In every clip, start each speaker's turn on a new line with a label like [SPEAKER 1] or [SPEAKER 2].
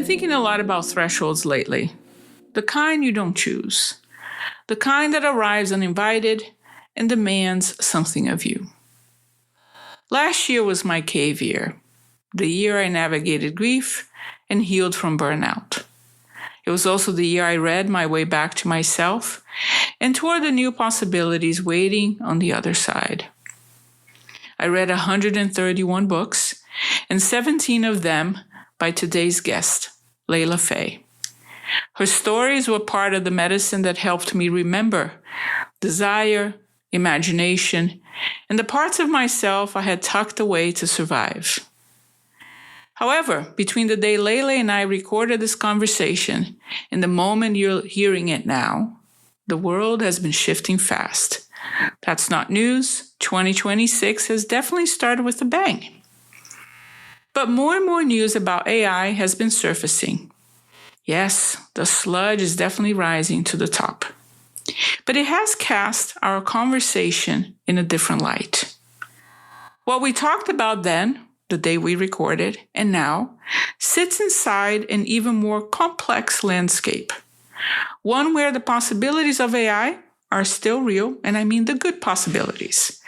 [SPEAKER 1] thinking a lot about thresholds lately. The kind you don't choose. The kind that arrives uninvited and demands something of you. Last year was my cave year, the year I navigated grief and healed from burnout. It was also the year I read my way back to myself and toward the new possibilities waiting on the other side. I read 131 books, and 17 of them by today's guest, Layla Fae. Her stories were part of the medicine that helped me remember desire, imagination, and the parts of myself I had tucked away to survive. However, between the day Layla and I recorded this conversation and the moment you're hearing it now, the world has been shifting fast. That's not news. 2026 has definitely started with a bang. But more and more news about AI has been surfacing. Yes, the sludge is definitely rising to the top. But it has cast our conversation in a different light. What we talked about then, the day we recorded, and now, sits inside an even more complex landscape. One where the possibilities of AI are still real, and I mean the good possibilities.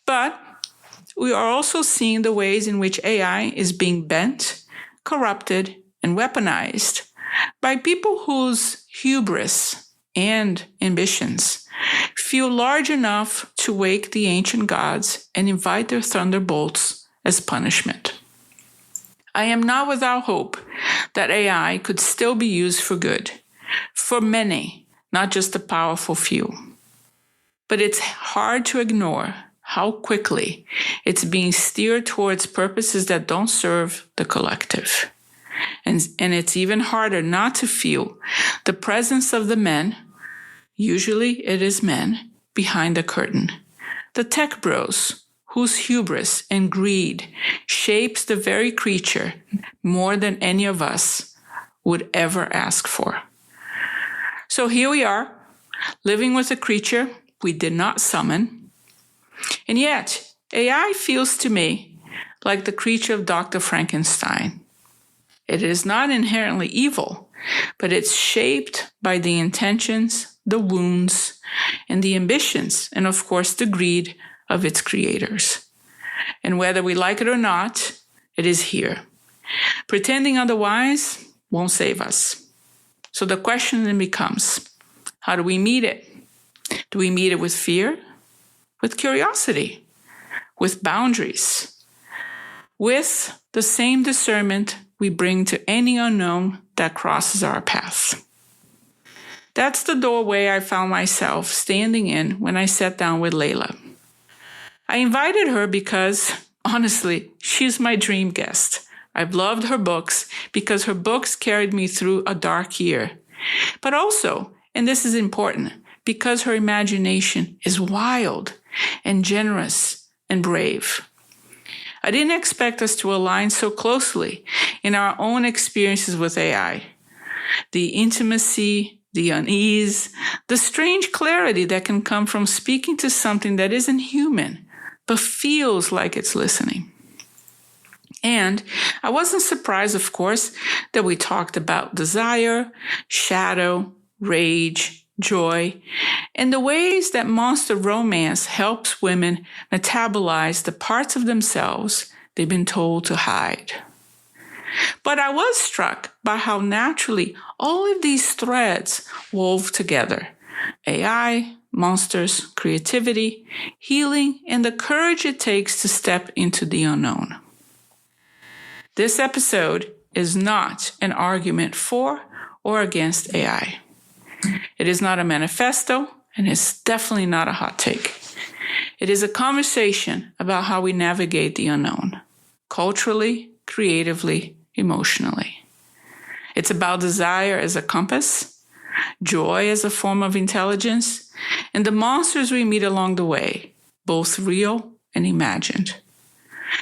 [SPEAKER 1] But we are also seeing the ways in which AI is being bent, corrupted, and weaponized by people whose hubris and ambitions feel large enough to wake the ancient gods and invite their thunderbolts as punishment. I am not without hope that AI could still be used for good, for many, not just the powerful few. But it's hard to ignore how quickly it's being steered towards purposes that don't serve the collective. And it's even harder not to feel the presence of the men, usually it is men, behind the curtain. The tech bros, whose hubris and greed shapes the very creature more than any of us would ever ask for. So here we are, living with a creature we did not summon. And yet, AI feels to me like the creature of Dr. Frankenstein. It is not inherently evil, but it's shaped by the intentions, the wounds, and the ambitions, and of course the greed of its creators. And whether we like it or not, it is here. Pretending otherwise won't save us. So the question then becomes, how do we meet it? Do we meet it with fear? With curiosity? With boundaries? With the same discernment we bring to any unknown that crosses our path? That's the doorway I found myself standing in when I sat down with Layla. I invited her because, honestly, she's my dream guest. I've loved her books because her books carried me through a dark year. But also, and this is important, because her imagination is wild and generous and brave. I didn't expect us to align so closely in our own experiences with AI. The intimacy, the unease, the strange clarity that can come from speaking to something that isn't human, but feels like it's listening. And I wasn't surprised, of course, that we talked about desire, shadow, rage, joy, and the ways that monster romance helps women metabolize the parts of themselves they've been told to hide. But I was struck by how naturally all of these threads wove together: AI, monsters, creativity, healing, and the courage it takes to step into the unknown. This episode is not an argument for or against AI. It is not a manifesto, and it's definitely not a hot take. It is a conversation about how we navigate the unknown, culturally, creatively, emotionally. It's about desire as a compass, joy as a form of intelligence, and the monsters we meet along the way, both real and imagined.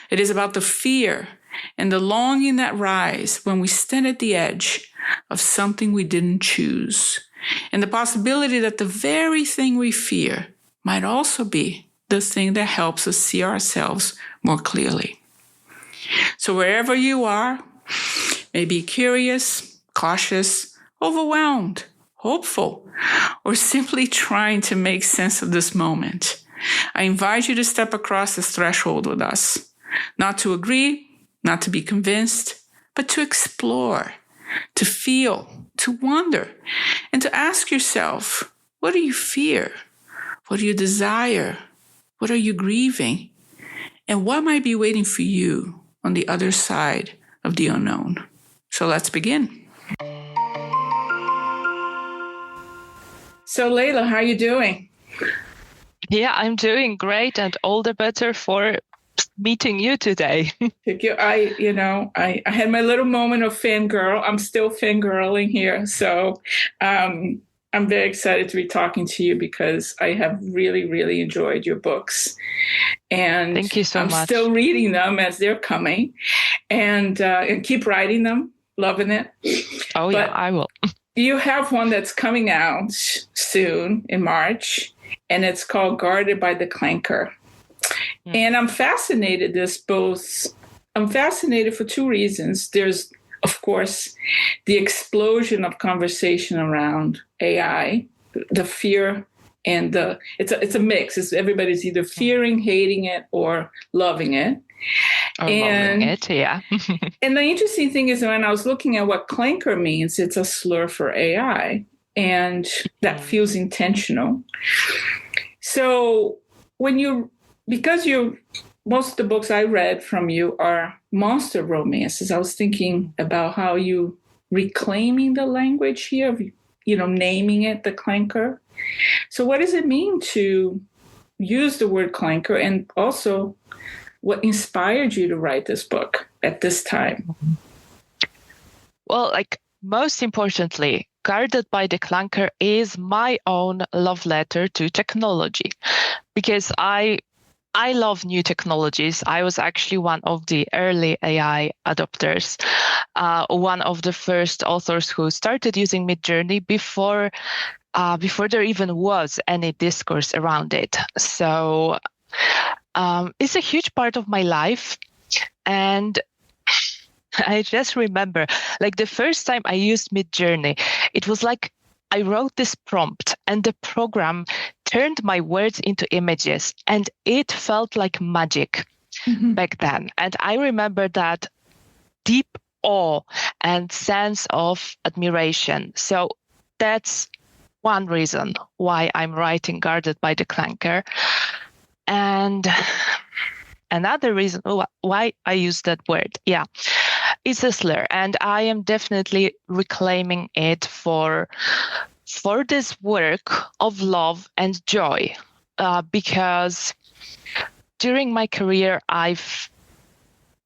[SPEAKER 1] It is about the fear and the longing that rise when we stand at the edge of something we didn't choose, and the possibility that the very thing we fear might also be the thing that helps us see ourselves more clearly. So wherever you are, Maybe curious, cautious, overwhelmed, hopeful, or simply trying to make sense of this moment. I invite you to step across this threshold with us. Not to agree, not to be convinced, but to explore, to feel, to wonder, and to ask yourself, what do you fear? What do you desire? What are you grieving? And what might be waiting for you on the other side of the unknown? So let's begin. So Layla, how are you doing?
[SPEAKER 2] Yeah, I'm doing great, and all the better for meeting you today.
[SPEAKER 1] I had my little moment of fangirl. I'm still fangirling here. So I'm very excited to be talking to you because I have really, really enjoyed your books. And
[SPEAKER 2] Thank you so
[SPEAKER 1] I'm
[SPEAKER 2] much.
[SPEAKER 1] still reading them as they're coming and keep writing them, loving it.
[SPEAKER 2] Oh, yeah,
[SPEAKER 1] But
[SPEAKER 2] I will.
[SPEAKER 1] you have one that's coming out soon in March, and it's called Guarded by the Clanker. And I'm fascinated I'm fascinated for two reasons. There's, of course, the explosion of conversation around AI, the fear and it's a mix. Everybody's either fearing, hating it, or loving it.
[SPEAKER 2] Loving it, yeah.
[SPEAKER 1] And the interesting thing is when I was looking at what clanker means, it's a slur for AI, and that feels intentional. So because most of the books I read from you are monster romances, I was thinking about how you reclaiming the language here of, naming it the clanker. So what does it mean to use the word clanker, and also what inspired you to write this book at this time?
[SPEAKER 2] Well, most importantly, Guarded by the Clanker is my own love letter to technology, because I love new technologies. I was actually one of the early AI adopters, one of the first authors who started using Midjourney before there even was any discourse around it. So it's a huge part of my life. And I just remember, the first time I used Midjourney, it was like I wrote this prompt and the program turned my words into images, and it felt like magic back then. And I remember that deep awe and sense of admiration. So that's one reason why I'm writing Guarded by the Clanker. And another reason why I use that word, it's a slur, and I am definitely reclaiming it for this work of love and joy, because during my career I've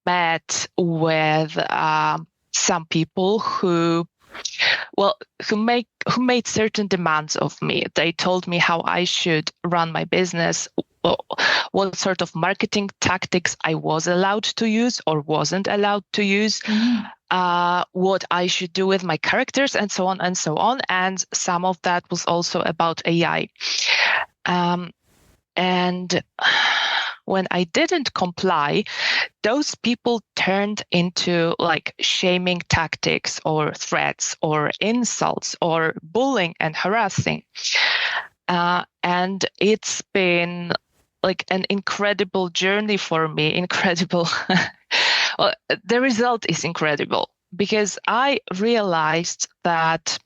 [SPEAKER 2] met with some people who made certain demands of me. They told me how I should run my business, what sort of marketing tactics I was allowed to use or wasn't allowed to use, what I should do with my characters, and so on and so on. And some of that was also about AI. And when I didn't comply, those people turned into shaming tactics or threats or insults or bullying and harassing. And it's been an incredible journey for me. Incredible. Well, the result is incredible, because I realized that,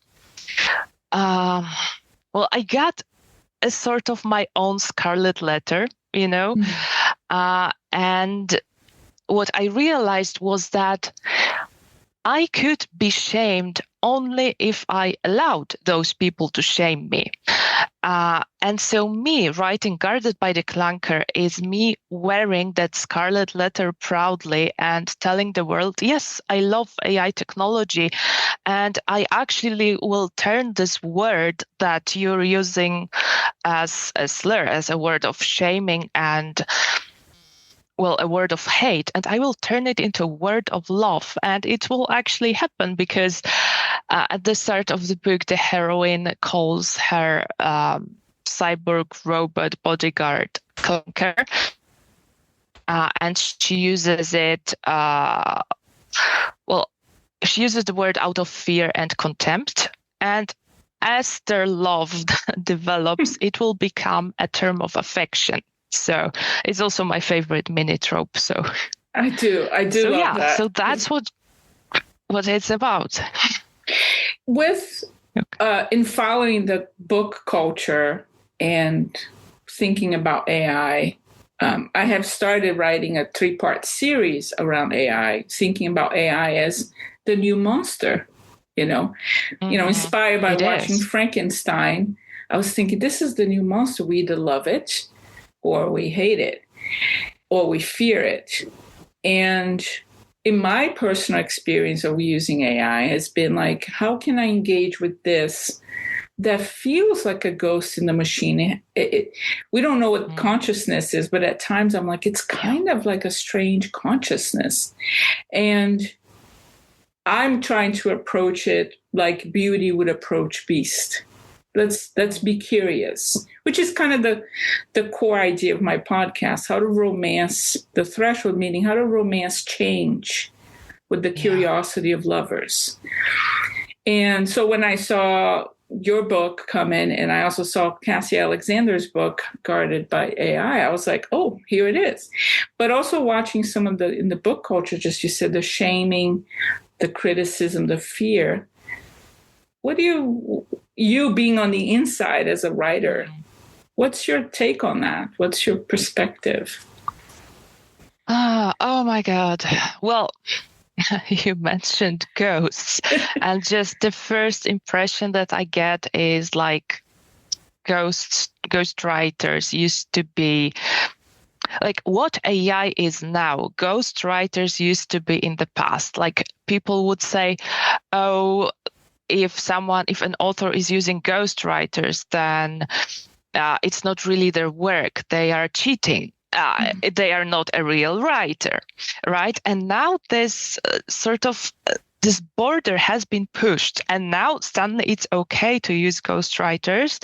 [SPEAKER 2] I got a sort of my own scarlet letter, and what I realized was that I could be shamed only if I allowed those people to shame me. And so me writing Guarded by the Clanker is me wearing that scarlet letter proudly and telling the world, yes, I love AI technology, and I actually will turn this word that you're using as a slur, as a word of shaming and a word of hate, and I will turn it into a word of love. And it will actually happen, because at the start of the book, the heroine calls her cyborg robot bodyguard Clanker, and she uses it she uses the word out of fear and contempt. And as their love develops, it will become a term of affection. So it's also my favorite mini trope. So
[SPEAKER 1] I do
[SPEAKER 2] so
[SPEAKER 1] love that.
[SPEAKER 2] So that's what it's about.
[SPEAKER 1] With in following the book culture and thinking about AI, I have started writing a 3-part series around AI, thinking about AI as the new monster. Inspired by watching Frankenstein. I was thinking, this is the new monster. We either love it, or we hate it, or we fear it. And in my personal experience of using AI has been like, how can I engage with this that feels like a ghost in the machine? We don't know what consciousness is, but at times I'm like, it's kind of like a strange consciousness. And I'm trying to approach it like beauty would approach beast. Let's be curious, which is kind of the core idea of my podcast, how to romance the threshold, meaning how to romance change with the curiosity of lovers. And so when I saw your book come in, and I also saw Cassie Alexander's book, Guarded by AI, I was like, oh, here it is. But also watching some of in the book culture, just you said, the shaming, the criticism, the fear. What do you being on the inside as a writer, what's your take on that? What's your perspective?
[SPEAKER 2] Oh my God. Well, you mentioned ghosts, and just the first impression that I get is like ghost writers used to be like what AI is now. Ghost writers used to be in the past. Like people would say, oh, if an author is using ghost writers, then it's not really their work. They are cheating. They are not a real writer, right? And now this this border has been pushed, and now suddenly it's okay to use ghostwriters.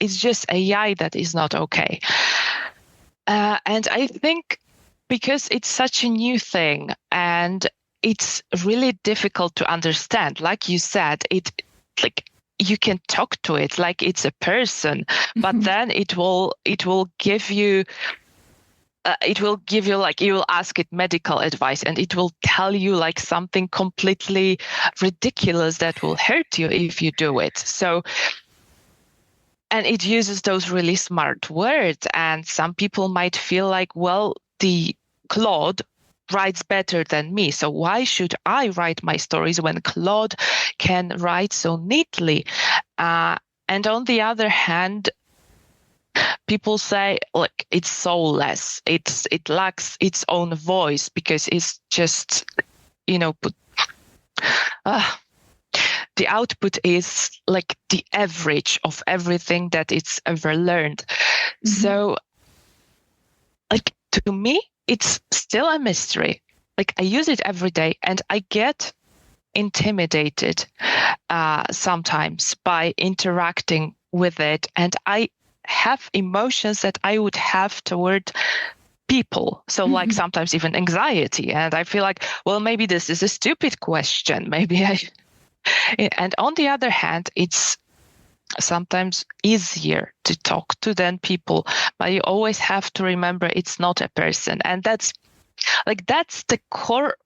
[SPEAKER 2] It's just AI that is not okay. And I think because it's such a new thing and it's really difficult to understand, like you said, you can talk to it like it's a person, but then it will give you like, you will ask it medical advice and it will tell you like something completely ridiculous that will hurt you if you do it. So, and it uses those really smart words, and some people might feel like, well, the Claude writes better than me, so why should I write my stories when Claude can write so neatly? And on the other hand, people say, look, it's soulless. It lacks its own voice because it's just, the output is like the average of everything that it's ever learned. Mm-hmm. So, like, to me, it's still a mystery. Like, I use it every day and I get intimidated sometimes by interacting with it. And I have emotions that I would have toward people. So like sometimes even anxiety. And I feel like, well, maybe this is a stupid question. Maybe I... And on the other hand, it's sometimes easier to talk to than people, but you always have to remember it's not a person. And that's the core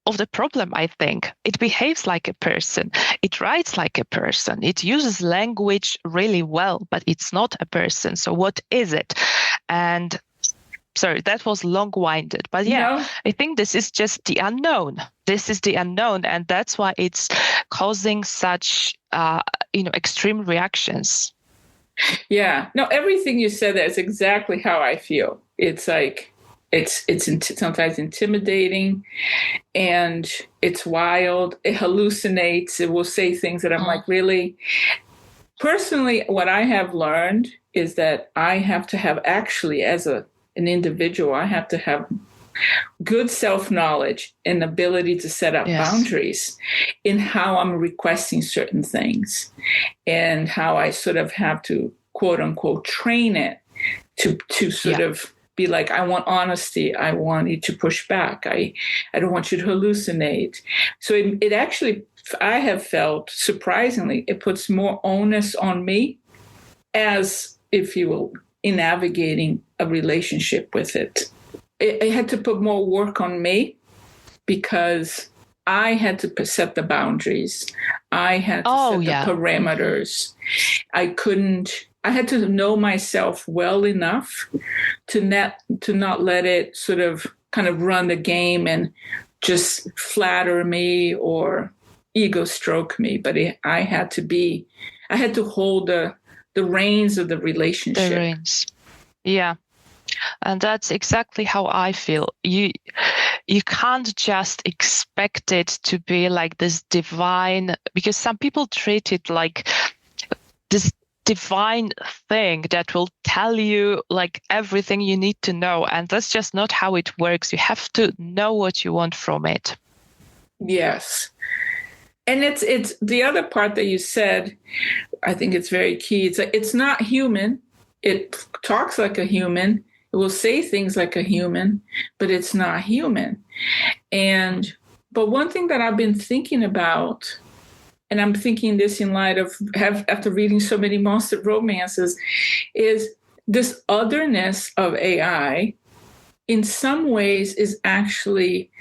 [SPEAKER 2] of the problem, I think. It behaves like a person. It writes like a person. It uses language really well, but it's not a person. So what is it? And sorry, that was long-winded, but yeah, no. I think this is just the unknown. This is the unknown, and that's why it's causing such, extreme reactions.
[SPEAKER 1] Yeah, no, everything you said, that's exactly how I feel. It's like, it's sometimes intimidating, and it's wild. It hallucinates. It will say things that I'm like, really? Personally, what I have learned is that I have to have, actually, as an individual, I have to have good self-knowledge and ability to set up boundaries in how I'm requesting certain things, and how I sort of have to, quote unquote, train it to sort of be like, I want honesty. I want you to push back. I don't want you to hallucinate. So it actually, I have felt surprisingly, it puts more onus on me as, if you will, in navigating a relationship with it. It had to put more work on me because I had to set the boundaries. I had to set the parameters. I had to know myself well enough to not let it sort of kind of run the game and just flatter me or ego stroke me. But I had to hold the reins of the relationship.
[SPEAKER 2] The reins. Yeah. And that's exactly how I feel. You can't just expect it to be like this divine, because some people treat it like this divine thing that will tell you like everything you need to know. And that's just not how it works. You have to know what you want from it.
[SPEAKER 1] Yes. And it's the other part that you said, I think it's very key. It's not human. It talks like a human. It will say things like a human, but it's not human. But one thing that I've been thinking about, and I'm thinking this in light of after reading so many monster romances, is this otherness of AI in some ways is actually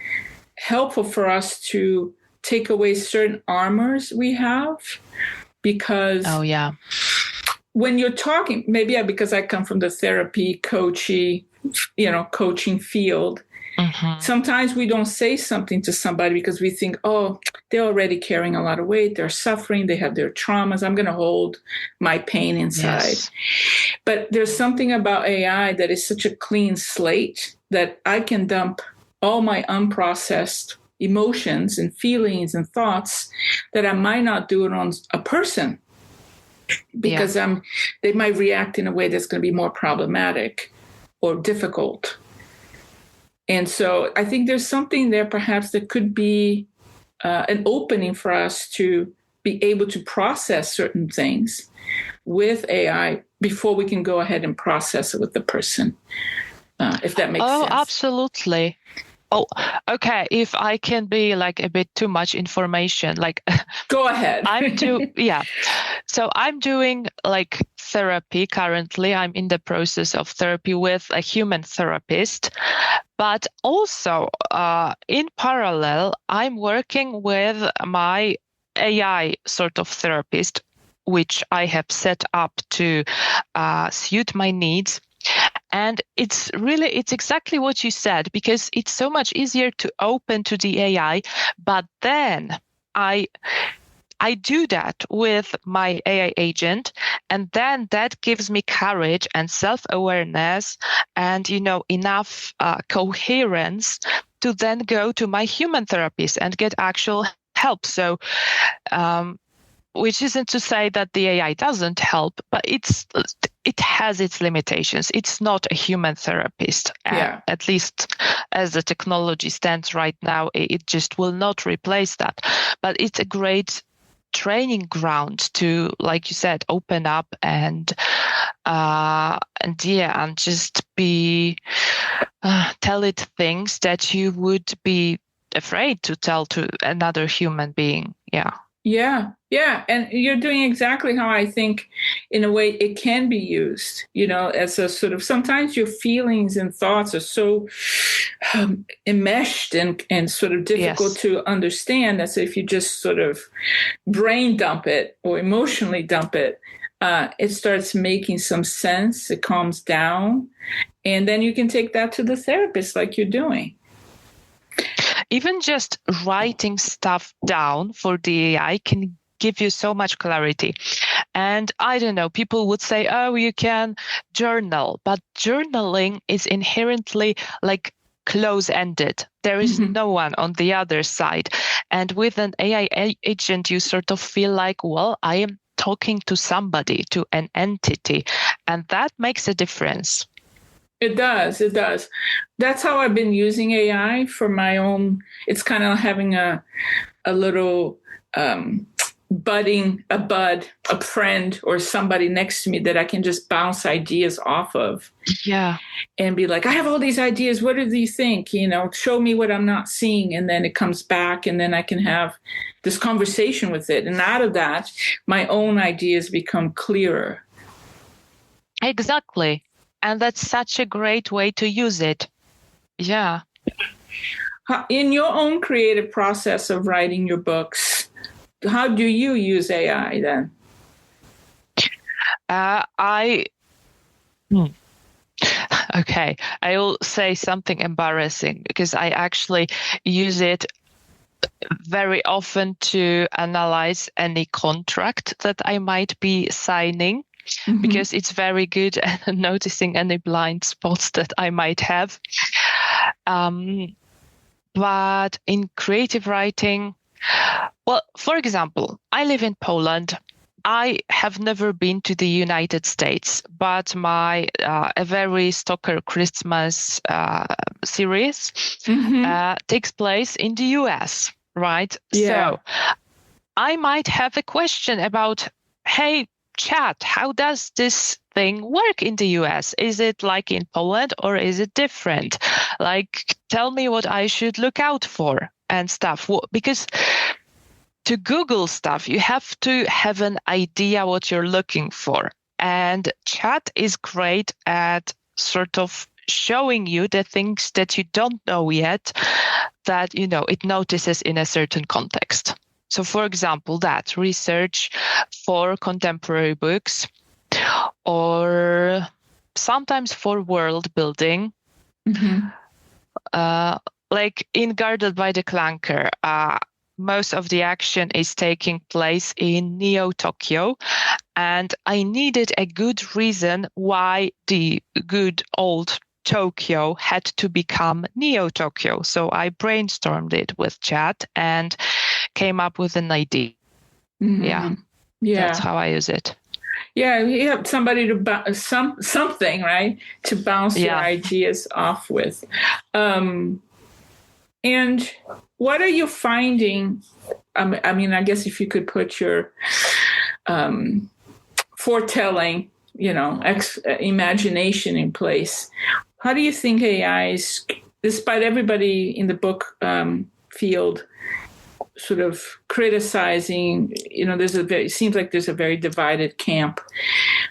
[SPEAKER 1] helpful for us to take away certain armors we have. Because when you're talking, maybe because I come from the therapy, coaching field, sometimes we don't say something to somebody because we think, oh, they're already carrying a lot of weight, they're suffering, they have their traumas, I'm going to hold my pain inside. Yes. But there's something about AI that is such a clean slate that I can dump all my unprocessed emotions and feelings and thoughts that I might not do it on a person, because they might react in a way that's going to be more problematic or difficult. And so I think there's something there perhaps that could be an opening for us to be able to process certain things with AI before we can go ahead and process it with the person, if that makes sense.
[SPEAKER 2] Oh, absolutely. Oh, okay. If I can be like a bit too much information, like
[SPEAKER 1] go ahead.
[SPEAKER 2] So I'm doing like therapy currently. I'm in the process of therapy with a human therapist, but also in parallel, I'm working with my AI sort of therapist, which I have set up to suit my needs. And it's exactly what you said, because it's so much easier to open to the AI. But then I do that with my AI agent, and then that gives me courage and self-awareness and, enough coherence to then go to my human therapist and get actual help. So, which isn't to say that the AI doesn't help, but it has its limitations. It's not a human therapist. At least as the technology stands right now, it just will not replace that. But it's a great training ground to, like you said, open up and just be tell it things that you would be afraid to tell to another human being.
[SPEAKER 1] Yeah. And you're doing exactly how I think, in a way, it can be used, as a sort of, sometimes your feelings and thoughts are so enmeshed and sort of difficult to understand. That's if you just sort of brain dump it or emotionally dump it, it starts making some sense. It calms down. And then you can take that to the therapist like you're doing.
[SPEAKER 2] Even just writing stuff down for the AI can give you so much clarity. And I don't know, people would say, oh, you can journal, but journaling is inherently like close-ended. There is no one on the other side. And with an AI agent, you sort of feel like, well, I am talking to somebody, to an entity, and that makes a difference.
[SPEAKER 1] It does. That's how I've been using AI for my own. It's kind of having a little a friend or somebody next to me that I can just bounce ideas off of.
[SPEAKER 2] Yeah.
[SPEAKER 1] And be like, I have all these ideas. What do you think? Show me what I'm not seeing. And then it comes back, and then I can have this conversation with it. And out of that, my own ideas become clearer.
[SPEAKER 2] Exactly. And that's such a great way to use it. Yeah.
[SPEAKER 1] In your own creative process of writing your books, how do you use AI then?
[SPEAKER 2] Okay, I will say something embarrassing because I actually use it very often to analyze any contract that I might be signing, because it's very good at noticing any blind spots that I might have. But in creative writing, well, for example, I live in Poland. I have never been to the United States, but my A Very Stalker Christmas series takes place in the US, right?
[SPEAKER 1] Yeah.
[SPEAKER 2] So I might have a question about, hey, chat, how does this thing work in the US? Is it like in Poland or is it different? Like, tell me what I should look out for and stuff. Because to Google stuff, you have to have an idea what you're looking for. And chat is great at sort of showing you the things that you don't know yet that, it notices in a certain context. So, for example, that research for contemporary books, or sometimes for world building. Like in Guarded by the Clunker, most of the action is taking place in Neo-Tokyo, and I needed a good reason why the good old Tokyo had to become Neo-Tokyo. So I brainstormed it with chat and came up with an idea. Yeah. That's how I use it.
[SPEAKER 1] Yeah, you have somebody to something, right, to bounce your ideas off with. And what are you finding? I mean, I guess if you could put your foretelling, imagination in place, how do you think AI is, despite everybody in the book field sort of criticizing, it seems like there's a very divided camp.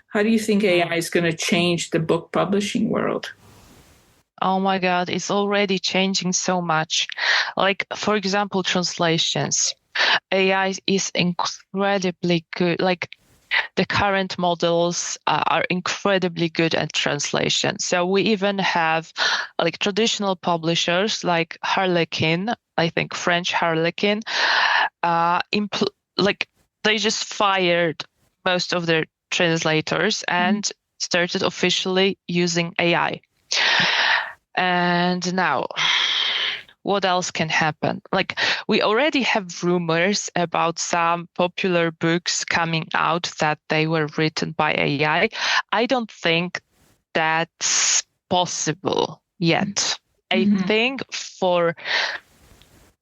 [SPEAKER 1] How do you think AI is going to change the book publishing world?
[SPEAKER 2] Oh my God, it's already changing so much. Like, for example, translations. AI is incredibly good. Like, the current models are incredibly good at translation. So we even have like traditional publishers like Harlequin, I think French Harlequin, like they just fired most of their translators and started officially using AI. And now, what else can happen? Like, we already have rumors about some popular books coming out that they were written by AI. I don't think that's possible yet. I think for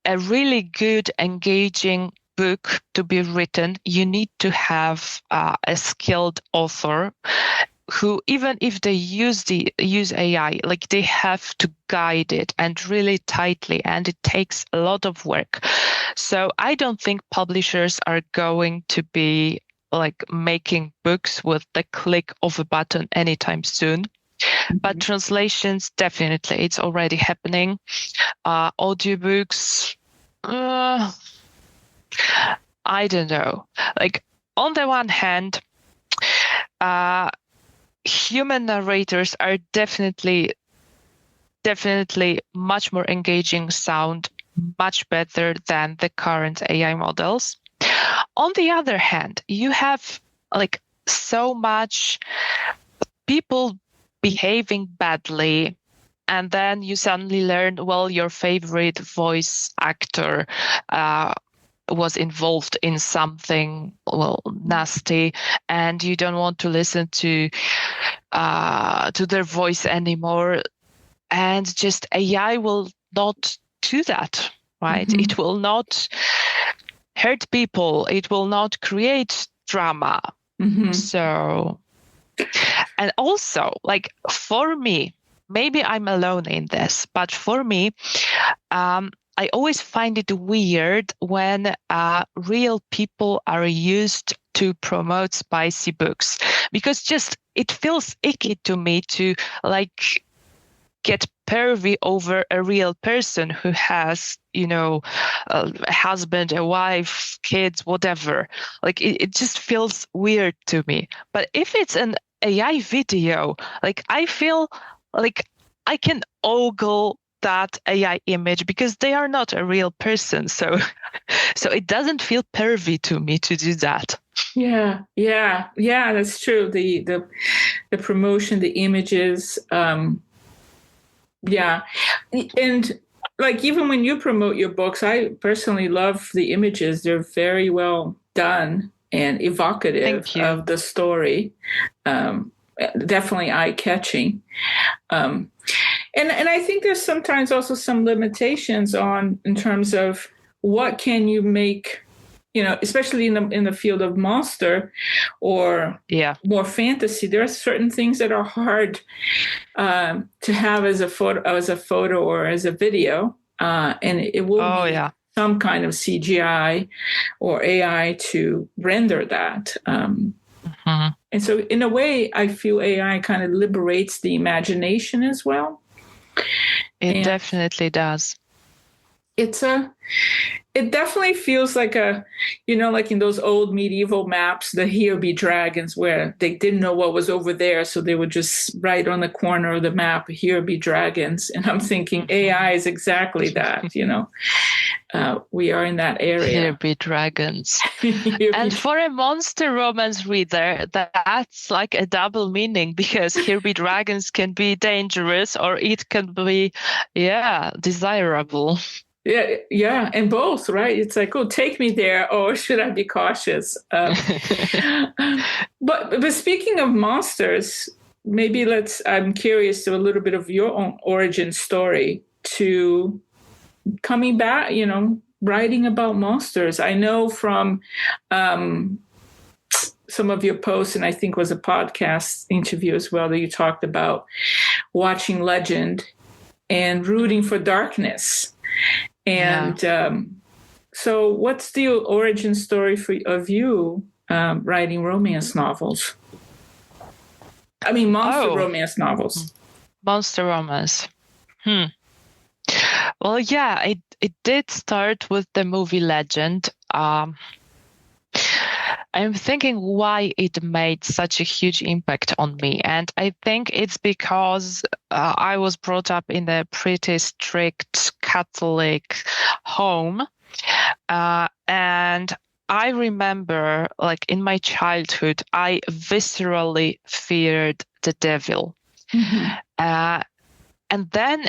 [SPEAKER 2] a really good, engaging book to be written, you need to have a skilled author who, even if they use AI, like they have to guide it and really tightly, and it takes a lot of work. So I don't think publishers are going to be like making books with the click of a button anytime soon. But translations, definitely, it's already happening. Audiobooks, I don't know. Like, on the one hand, human narrators are definitely much more engaging, sound much better than the current AI models. On the other hand, you have like so much people behaving badly, and then you suddenly learn, well, your favorite voice actor was involved in something nasty, and you don't want to listen to their voice anymore, and just AI will not do that, right? It will not hurt people. It will not create drama.
[SPEAKER 1] Mm-hmm.
[SPEAKER 2] So, and also, like, for me, maybe I'm alone in this, but for me, I always find it weird when real people are used to promote spicy books, because just it feels icky to me to like get pervy over a real person who has, a husband, a wife, kids, whatever. Like it just feels weird to me. But if it's an AI video, like I feel like I can ogle that AI image because they are not a real person. So it doesn't feel pervy to me to do that.
[SPEAKER 1] Yeah, that's true. The promotion, the images, yeah. And like even when you promote your books, I personally love the images. They're very well done and evocative of the story. Definitely eye-catching. And I think there's sometimes also some limitations in terms of what can you make, especially in the field of monster or more fantasy. There are certain things that are hard to have as a photo or as a video, and it will need some kind of CGI or AI to render that. And so, in a way, I feel AI kind of liberates the imagination as well.
[SPEAKER 2] It definitely does.
[SPEAKER 1] It definitely feels like like in those old medieval maps, the here be dragons, where they didn't know what was over there. So they would just write on the corner of the map, here be dragons. And I'm thinking AI is exactly that, we are in that area.
[SPEAKER 2] Here be dragons. For a monster romance reader, that's like a double meaning, because here be dragons can be dangerous or it can be, desirable.
[SPEAKER 1] Yeah, and both, right? It's like, oh, take me there, or should I be cautious? But speaking of monsters, maybe I'm curious to a little bit of your own origin story to coming back, writing about monsters. I know from some of your posts, and I think was a podcast interview as well, that you talked about watching Legend and rooting for darkness. And so what's the origin story of you writing romance novels? I mean, romance novels.
[SPEAKER 2] Monster romance. Well, it did start with the movie Legend. I'm thinking why it made such a huge impact on me. And I think it's because I was brought up in a pretty strict Catholic home. And I remember, like in my childhood, I viscerally feared the devil. Mm-hmm. And then,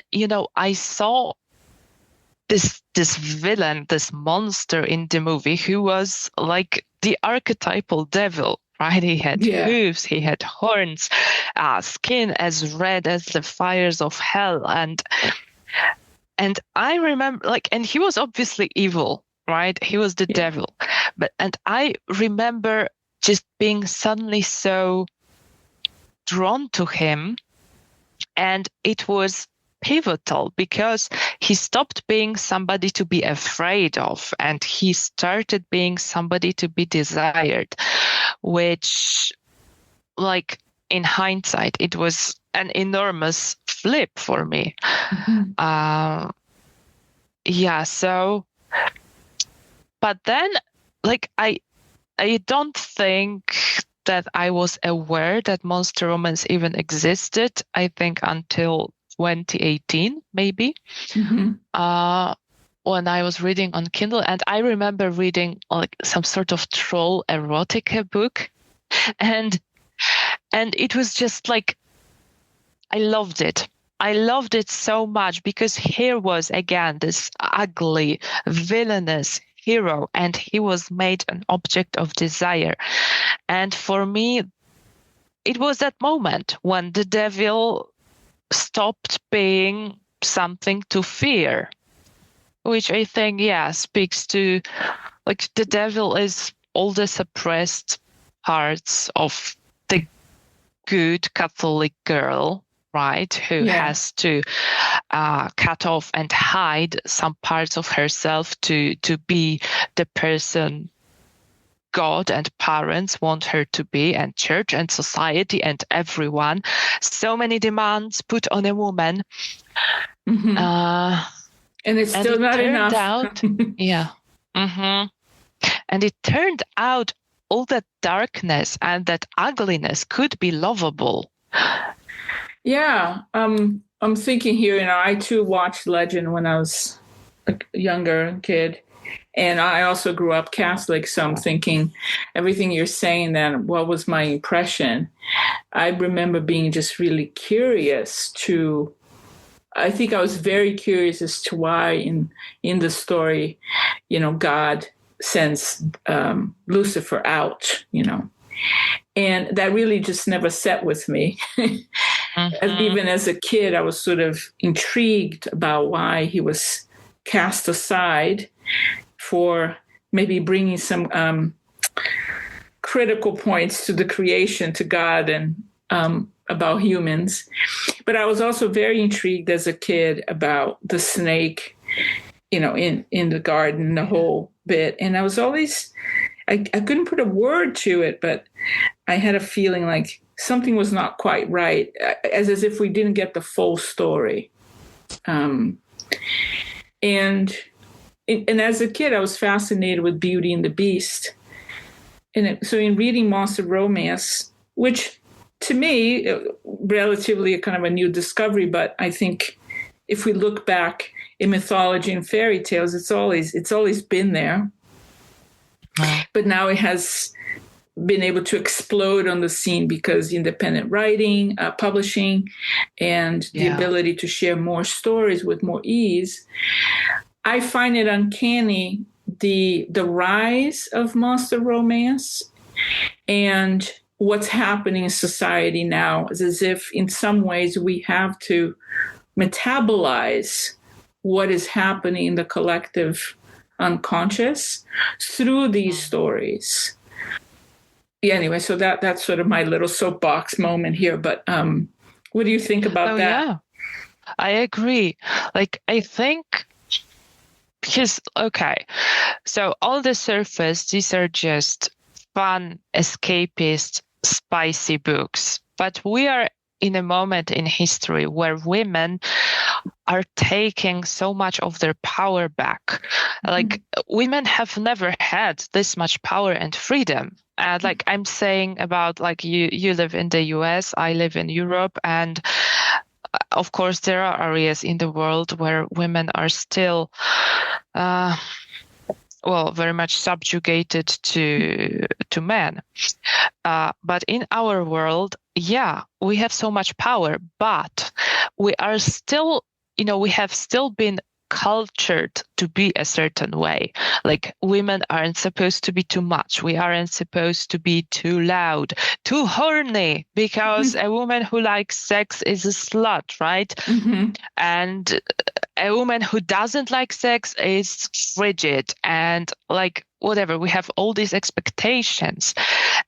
[SPEAKER 2] I saw this villain, this monster in the movie who was like the archetypal devil, right? He had hooves, he had horns, skin as red as the fires of hell. And I remember, and he was obviously evil, right? He was the devil. And I remember just being suddenly so drawn to him. And it was pivotal because he stopped being somebody to be afraid of and he started being somebody to be desired, which, like, in hindsight, it was an enormous flip for me. Mm-hmm. But then, I don't think that I was aware that monster romance even existed, I think, until 2018, maybe, when I was reading on Kindle. And I remember reading some sort of troll erotica book. And it was just I loved it. I loved it so much because here was, again, this ugly, villainous hero, and he was made an object of desire. And for me, it was that moment when the devil stopped being something to fear, which I think, speaks to like the devil is all the suppressed parts of the good Catholic girl, right? Who has to cut off and hide some parts of herself to be the person God and parents want her to be, and church and society and everyone. So many demands put on a woman.
[SPEAKER 1] Mm-hmm. And it's still not enough.
[SPEAKER 2] Out, yeah. Mm-hmm. And it turned out all that darkness and that ugliness could be lovable.
[SPEAKER 1] Yeah. I'm thinking here, I too watched Legend when I was a younger kid. And I also grew up Catholic, so I'm thinking everything you're saying, then what was my impression? I remember being just really curious I think I was very curious as to why in the story, God sends Lucifer out, and that really just never set with me. Mm-hmm. Even as a kid, I was sort of intrigued about why he was cast aside for maybe bringing some critical points to the creation, to God, and about humans. But I was also very intrigued as a kid about the snake, in the garden, the whole bit. And I was always, I couldn't put a word to it, but I had a feeling like something was not quite right, as if we didn't get the full story. And as a kid, I was fascinated with Beauty and the Beast. And so in reading Monster Romance, which to me, relatively a kind of a new discovery, but I think if we look back in mythology and fairy tales, it's always been there. But now it has been able to explode on the scene because independent writing, publishing, and the ability to share more stories with more ease. I find it uncanny, the rise of monster romance and what's happening in society now. It's as if in some ways we have to metabolize what is happening in the collective unconscious through these stories. Yeah, anyway, so that's sort of my little soapbox moment here. But what do you think about that?
[SPEAKER 2] Yeah, I agree. Like, I think because, okay, so on the surface, these are just fun, escapist, spicy books. But we are in a moment in history where women are taking so much of their power back. Mm-hmm. Like, women have never had this much power and freedom. And like I'm saying about, like, you live in the US, I live in Europe, and of course there are areas in the world where women are still very much subjugated to men. But in our world, we have so much power, but we are still, we have still been cultured to be a certain way. Like, women aren't supposed to be too much. We aren't supposed to be too loud, too horny, because a woman who likes sex is a slut, right? Mm-hmm. And a woman who doesn't like sex is frigid and like whatever. We have all these expectations.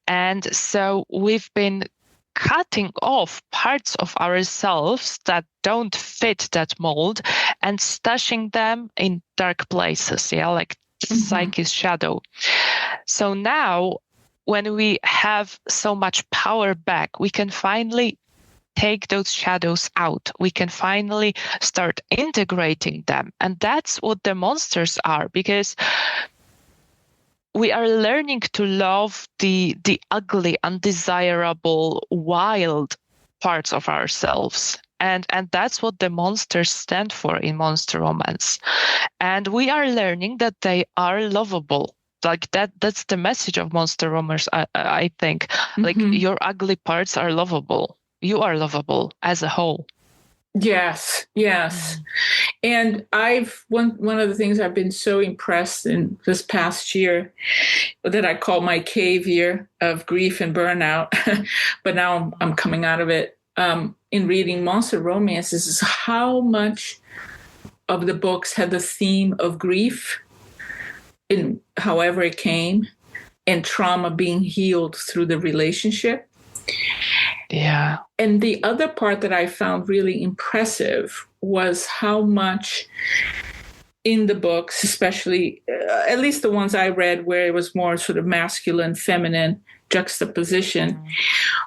[SPEAKER 2] And so we've been cutting off parts of ourselves that don't fit that mold and stashing them in dark places, like psyche's shadow. So now when we have so much power back, we can finally take those shadows out. We can finally start integrating them. And that's what the monsters are, because we are learning to love the ugly, undesirable, wild parts of ourselves. And that's what the monsters stand for in monster romance. And we are learning that they are lovable. Like that's the message of monster romance, I think. Mm-hmm. Like, your ugly parts are lovable. You are lovable as a whole.
[SPEAKER 1] Yes. And one of the things I've been so impressed in this past year, that I call my cave year of grief and burnout, but now I'm coming out of it, in reading monster romances, is how much of the books had the theme of grief in however it came, and trauma being healed through the relationship.
[SPEAKER 2] Yeah.
[SPEAKER 1] And the other part that I found really impressive was how much in the books, especially at least the ones I read where it was more sort of masculine, feminine juxtaposition,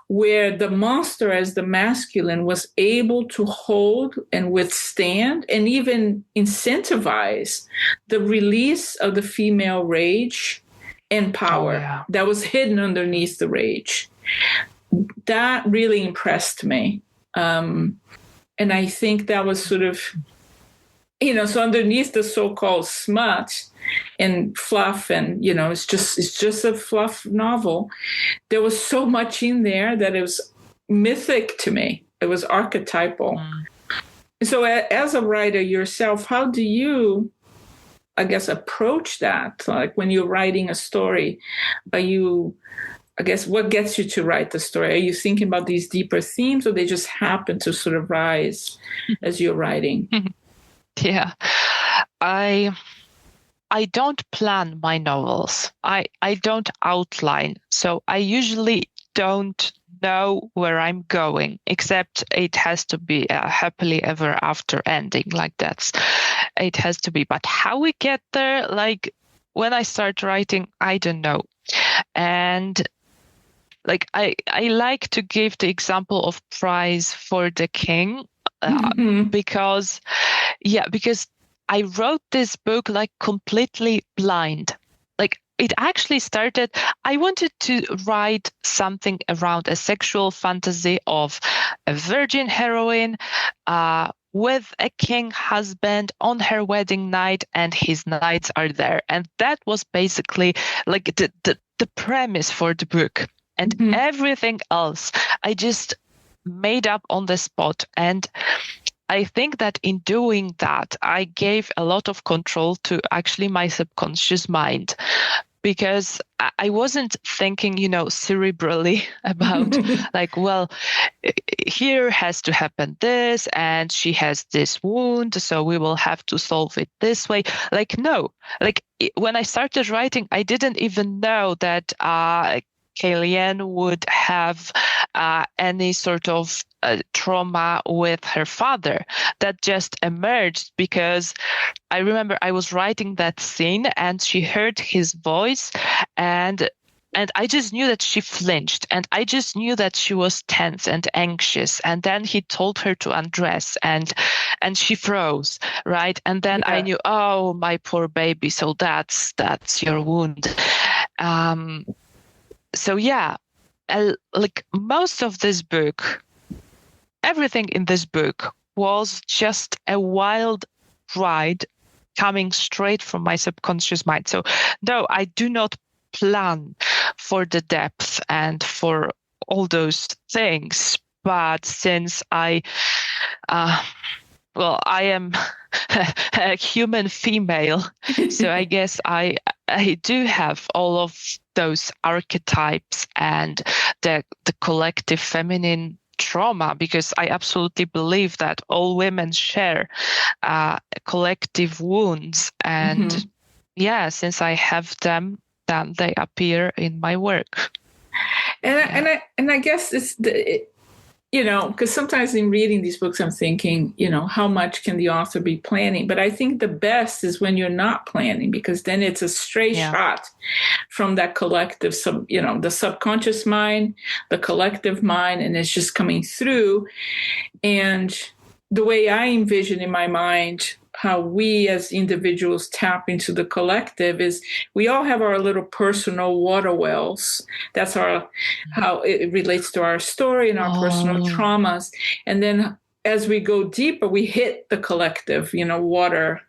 [SPEAKER 1] where the monster as the masculine was able to hold and withstand and even incentivize the release of the female rage and power that was hidden underneath the rage. That really impressed me. And I think that was sort of, so underneath the so-called smut and fluff and, it's just a fluff novel. There was so much in there that it was mythic to me. It was archetypal. So as a writer yourself, how do you, I guess, approach that? Like when you're writing a story, what gets you to write the story? Are you thinking about these deeper themes, or they just happen to sort of rise as you're writing?
[SPEAKER 2] Yeah. I don't plan my novels. I don't outline. So I usually don't know where I'm going, except it has to be a happily ever after ending. Like it has to be. But how we get there, like when I start writing, I don't know. And like I like to give the example of Prize for the King because I wrote this book like completely blind. Like it actually started, I wanted to write something around a sexual fantasy of a virgin heroine with a king husband on her wedding night, and his knights are there. And that was basically like the premise for the book. And everything else I just made up on the spot. And I think that in doing that, I gave a lot of control to actually my subconscious mind, because I wasn't thinking, cerebrally about like, well, here has to happen this, and she has this wound, so we will have to solve it this way. Like, no, like when I started writing, I didn't even know that Kellyanne would have any sort of trauma with her father. That just emerged because I remember I was writing that scene and she heard his voice, and I just knew that she flinched, and I just knew that she was tense and anxious. And then he told her to undress, and she froze, right? And then I knew, oh, my poor baby. So that's your wound. So yeah, like most of this book, everything in this book was just a wild ride coming straight from my subconscious mind. So no, I do not plan for the depth and for all those things. But since I am a human female, so I guess I do have all of those archetypes and the collective feminine trauma, because I absolutely believe that all women share collective wounds. And since I have them, then they appear in my work.
[SPEAKER 1] And I guess it's because sometimes in reading these books, I'm thinking, how much can the author be planning? But I think the best is when you're not planning, because then it's a straight shot from that collective, the subconscious mind, the collective mind, and it's just coming through. And the way I envision in my mind how we as individuals tap into the collective is we all have our little personal water wells. That's how it relates to our story and our personal traumas. And then as we go deeper, we hit the collective, water,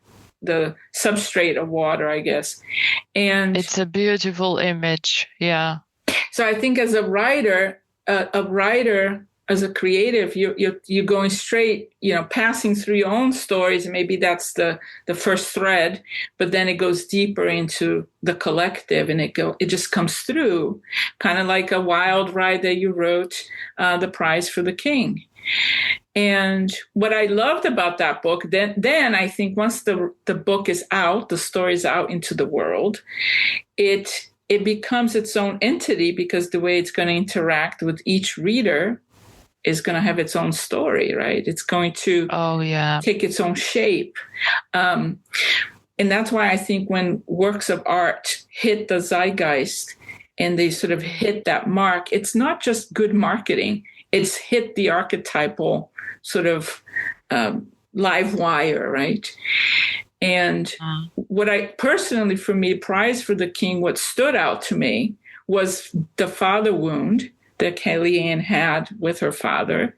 [SPEAKER 1] the substrate of water, I guess. And
[SPEAKER 2] it's a beautiful image. Yeah.
[SPEAKER 1] So I think as a writer, as a creative, you're going straight, passing through your own stories, and maybe that's the first thread, but then it goes deeper into the collective, and it just comes through, kind of like a wild ride that you wrote, The Prize for the King. And what I loved about that book, then I think once the book is out, the story is out into the world, it becomes its own entity, because the way it's going to interact with each reader is going to have its own story, right? It's going to take its own shape. And that's why I think when works of art hit the zeitgeist and they sort of hit that mark, it's not just good marketing. It's hit the archetypal sort of live wire, right? And what I personally, for me, Prize for the King, what stood out to me was the father wound that Kellyanne had with her father,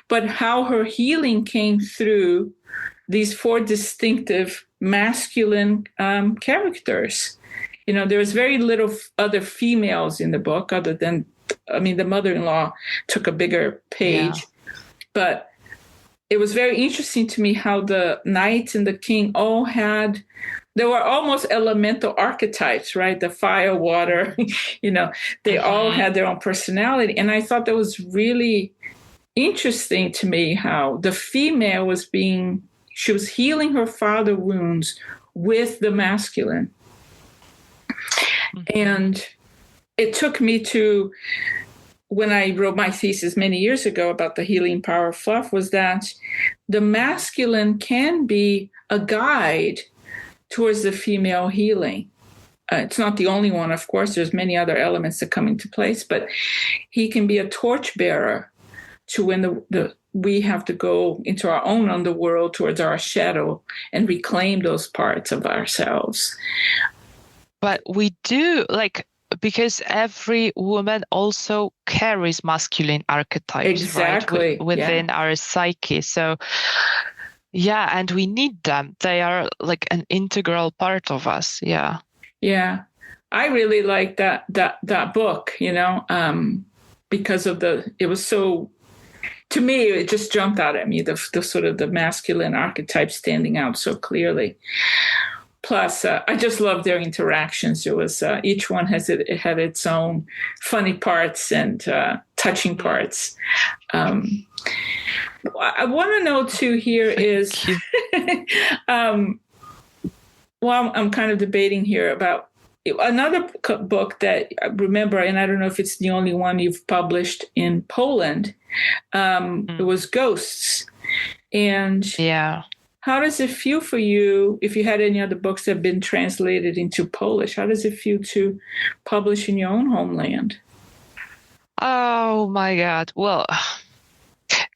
[SPEAKER 1] but how her healing came through these 4 distinctive masculine characters. There's very little other females in the book, other than, the mother-in-law took a bigger page, but it was very interesting to me how the knight and the king all they were almost elemental archetypes, right? The fire, water, they all had their own personality. And I thought that was really interesting to me, how the female she was healing her father wounds with the masculine. And it took me to, when I wrote my thesis many years ago about the healing power of fluff, was that the masculine can be a guide towards the female healing. It's not the only one, of course. There's many other elements that come into place, but he can be a torchbearer to when we have to go into our own underworld towards our shadow and reclaim those parts of ourselves.
[SPEAKER 2] But we do, because every woman also carries masculine archetypes,
[SPEAKER 1] exactly,
[SPEAKER 2] right? Within our psyche. So, and we need them. They are like an integral part of us. Yeah. Yeah.
[SPEAKER 1] I really like that book, because of it was so, to me, it just jumped out at me, the sort of the masculine archetype standing out so clearly. Plus, I just love their interactions. It was each one had its own funny parts and touching parts. I want to know too here is, I'm kind of debating here about another book that I remember, and I don't know if it's the only one you've published in Poland. It was Ghosts, and how does it feel for you, if you had any other books that have been translated into Polish? How does it feel to publish in your own homeland?
[SPEAKER 2] Oh my God. Well,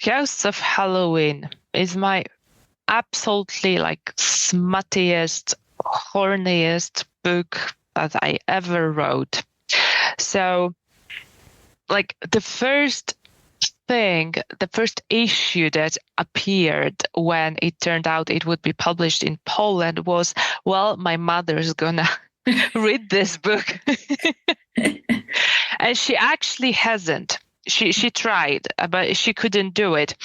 [SPEAKER 2] Ghosts of Halloween is my absolutely smuttiest, horniest book that I ever wrote. So the first issue that appeared when it turned out it would be published in Poland was, my mother's gonna read this book. And she actually hasn't. She tried, but she couldn't do it.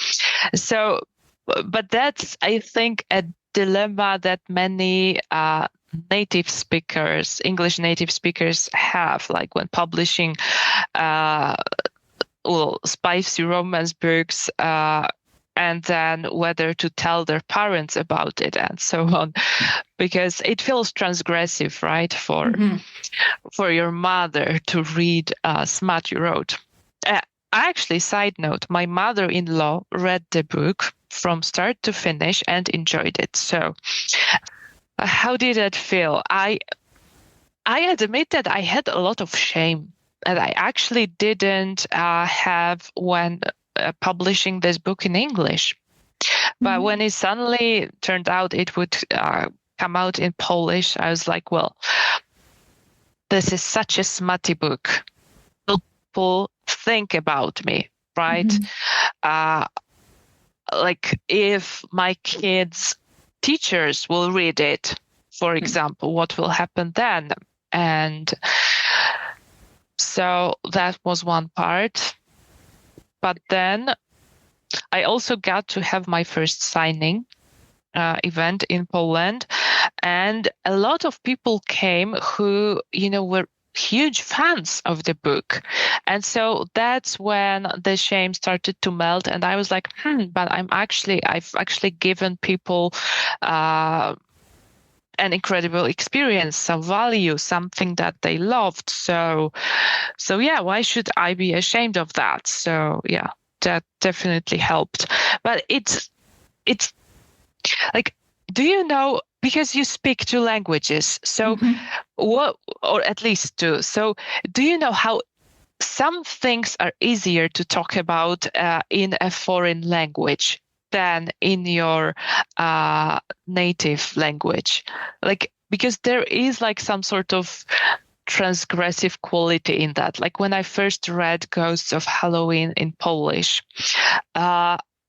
[SPEAKER 2] So, but that's, I think, a dilemma that many English native speakers have, when publishing spicy romance books, and then whether to tell their parents about it and so on, because it feels transgressive, right, for your mother to read smut you wrote. Actually, side note, my mother-in-law read the book from start to finish and enjoyed it. So how did it feel? I admit that I had a lot of shame that I actually didn't have when publishing this book in English. But when it suddenly turned out it would come out in Polish, I was like, this is such a smutty book. People think about me, right? If my kids' teachers will read it, for example, what will happen then? And so that was one part. But then I also got to have my first signing event in Poland, and a lot of people came who, were huge fans of the book. And so that's when the shame started to melt, and I was like, but I've actually given people an incredible experience, some value, something that they loved. So yeah, why should I be ashamed of that? So yeah, that definitely helped. But it's like, do you know, because you speak two languages, so what, or at least two, so do you know how some things are easier to talk about in a foreign language than in your native language? Like, because there is like some sort of transgressive quality in that. Like when I first read Ghosts of Halloween in Polish,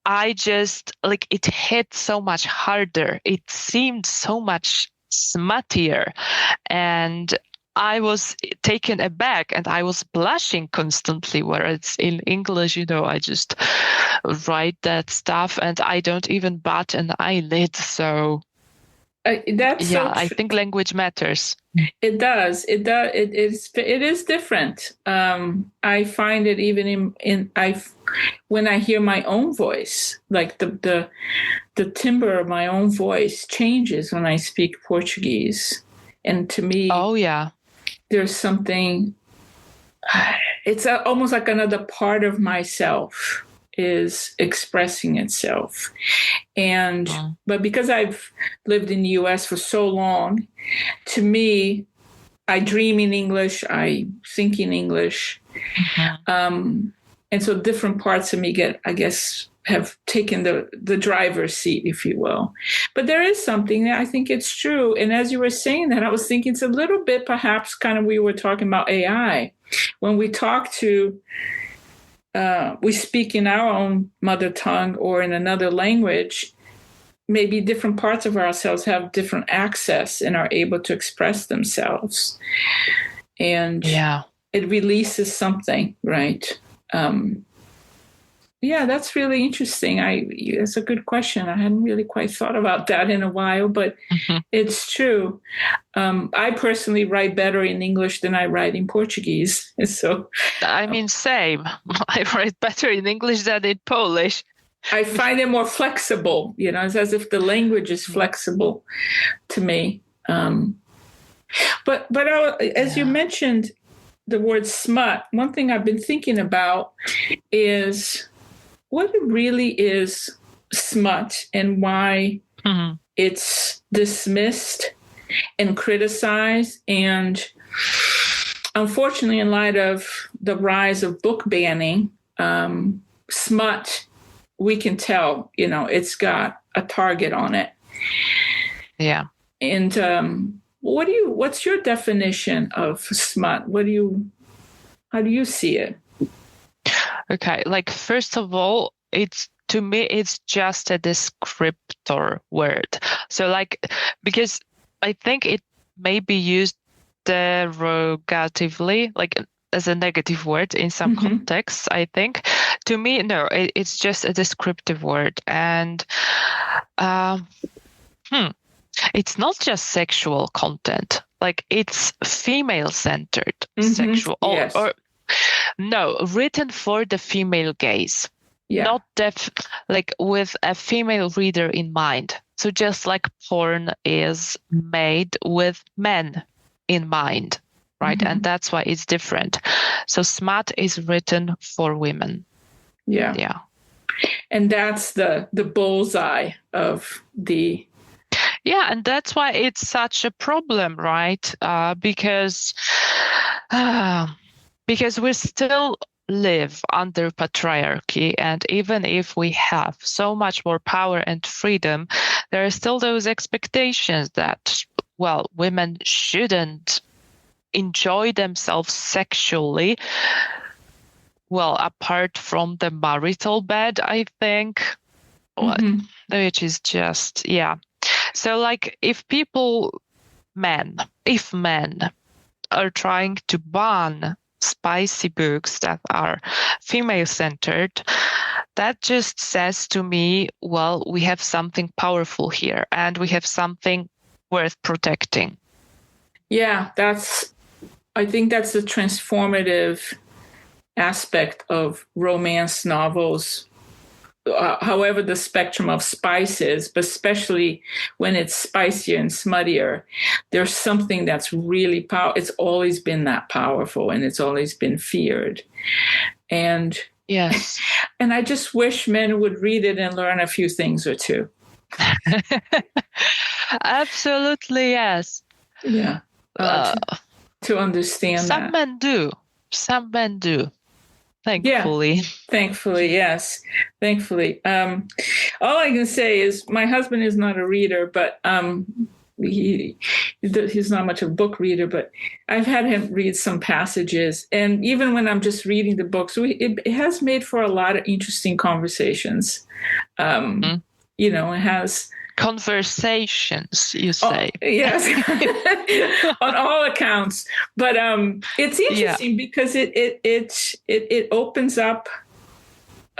[SPEAKER 2] I just, like, it hit so much harder. It seemed so much smuttier. And I was taken aback and I was blushing constantly, whereas in English, I just write that stuff and I don't even bat an eyelid. So
[SPEAKER 1] that's
[SPEAKER 2] yeah,
[SPEAKER 1] so
[SPEAKER 2] I think language matters.
[SPEAKER 1] It does. It does. It is different. I find it even when I hear my own voice, like the timbre of my own voice changes when I speak Portuguese, and to me,
[SPEAKER 2] oh yeah,
[SPEAKER 1] there's something. It's almost like another part of myself is expressing itself. And but because I've lived in the US for so long, to me, I dream in English, I think in English. And so different parts of me have taken the driver's seat, if you will. But there is something that I think it's true. And as you were saying that, I was thinking it's a little bit perhaps kind of, we were talking about AI. When we talk to we speak in our own mother tongue or in another language, maybe different parts of ourselves have different access and are able to express themselves. And it releases something, right? Yeah, that's really interesting. It's a good question. I hadn't really quite thought about that in a while, but it's true. I personally write better in English than I write in Portuguese. So,
[SPEAKER 2] I mean, same. I write better in English than in Polish.
[SPEAKER 1] I find it more flexible. It's as if the language is flexible to me. But as you mentioned the word smut, one thing I've been thinking about is what it really is smut and why it's dismissed and criticized. And unfortunately, in light of the rise of book banning, smut, we can tell, it's got a target on it.
[SPEAKER 2] Yeah.
[SPEAKER 1] And what's your definition of smut? How do you see it?
[SPEAKER 2] Okay, like first of all, to me it's just a descriptor word. So like, because I think it may be used derogatively, like as a negative word in some contexts, I think. To me, no, it's just a descriptive word. And it's not just sexual content, like it's female-centered sexual,
[SPEAKER 1] yes.
[SPEAKER 2] or no, written for the female gaze. Not like with a female reader in mind. So just like porn is made with men in mind, right? And that's why it's different. So smut is written for women. Yeah.
[SPEAKER 1] And that's the bullseye of the...
[SPEAKER 2] Yeah, and that's why it's such a problem, right? Because we still live under patriarchy, and even if we have so much more power and freedom, there are still those expectations that, well, women shouldn't enjoy themselves sexually, well, apart from the marital bed, I think, which is just, So like if men are trying to ban spicy books that are female-centered, that just says to me, well, we have something powerful here and we have something worth protecting.
[SPEAKER 1] Yeah, I think that's the transformative aspect of romance novels, however the spectrum of spice is, but especially when it's spicier and smuttier, there's something that's really powerful. It's always been that powerful, and it's always been feared. And
[SPEAKER 2] yes,
[SPEAKER 1] and I just wish men would read it and learn a few things or two.
[SPEAKER 2] Absolutely, yes.
[SPEAKER 1] Yeah. To understand
[SPEAKER 2] some
[SPEAKER 1] that.
[SPEAKER 2] Some men do. Thankfully.
[SPEAKER 1] Yeah, thankfully, yes. Thankfully. All I can say is my husband is not a reader, but he's not much of a book reader, but I've had him read some passages. And even when I'm just reading the books, it has made for a lot of interesting conversations. You know, it has...
[SPEAKER 2] Conversations, you say.
[SPEAKER 1] Yes, on all accounts. But it's interesting because it opens up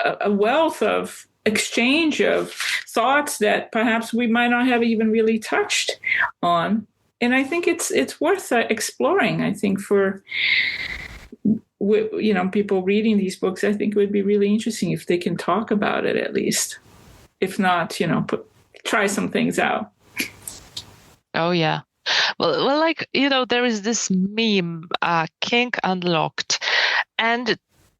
[SPEAKER 1] a wealth of exchange of thoughts that perhaps we might not have even really touched on. And I think it's worth exploring. I think for people reading these books, I think it would be really interesting if they can talk about it at least. If not, try some things out.
[SPEAKER 2] Oh, yeah. Well, like, there is this meme, Kink Unlocked. And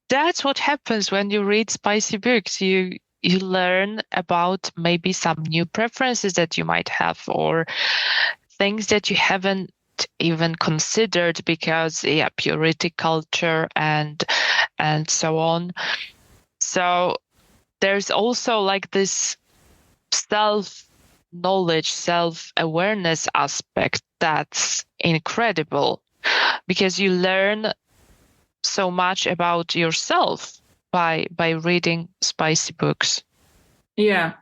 [SPEAKER 2] that's what happens when you read spicy books. You learn about maybe some new preferences that you might have, or things that you haven't even considered because, purity culture and so on. So there's also like this self-knowledge, self-awareness aspect that's incredible, because you learn so much about yourself by reading spicy books.
[SPEAKER 1] Yeah.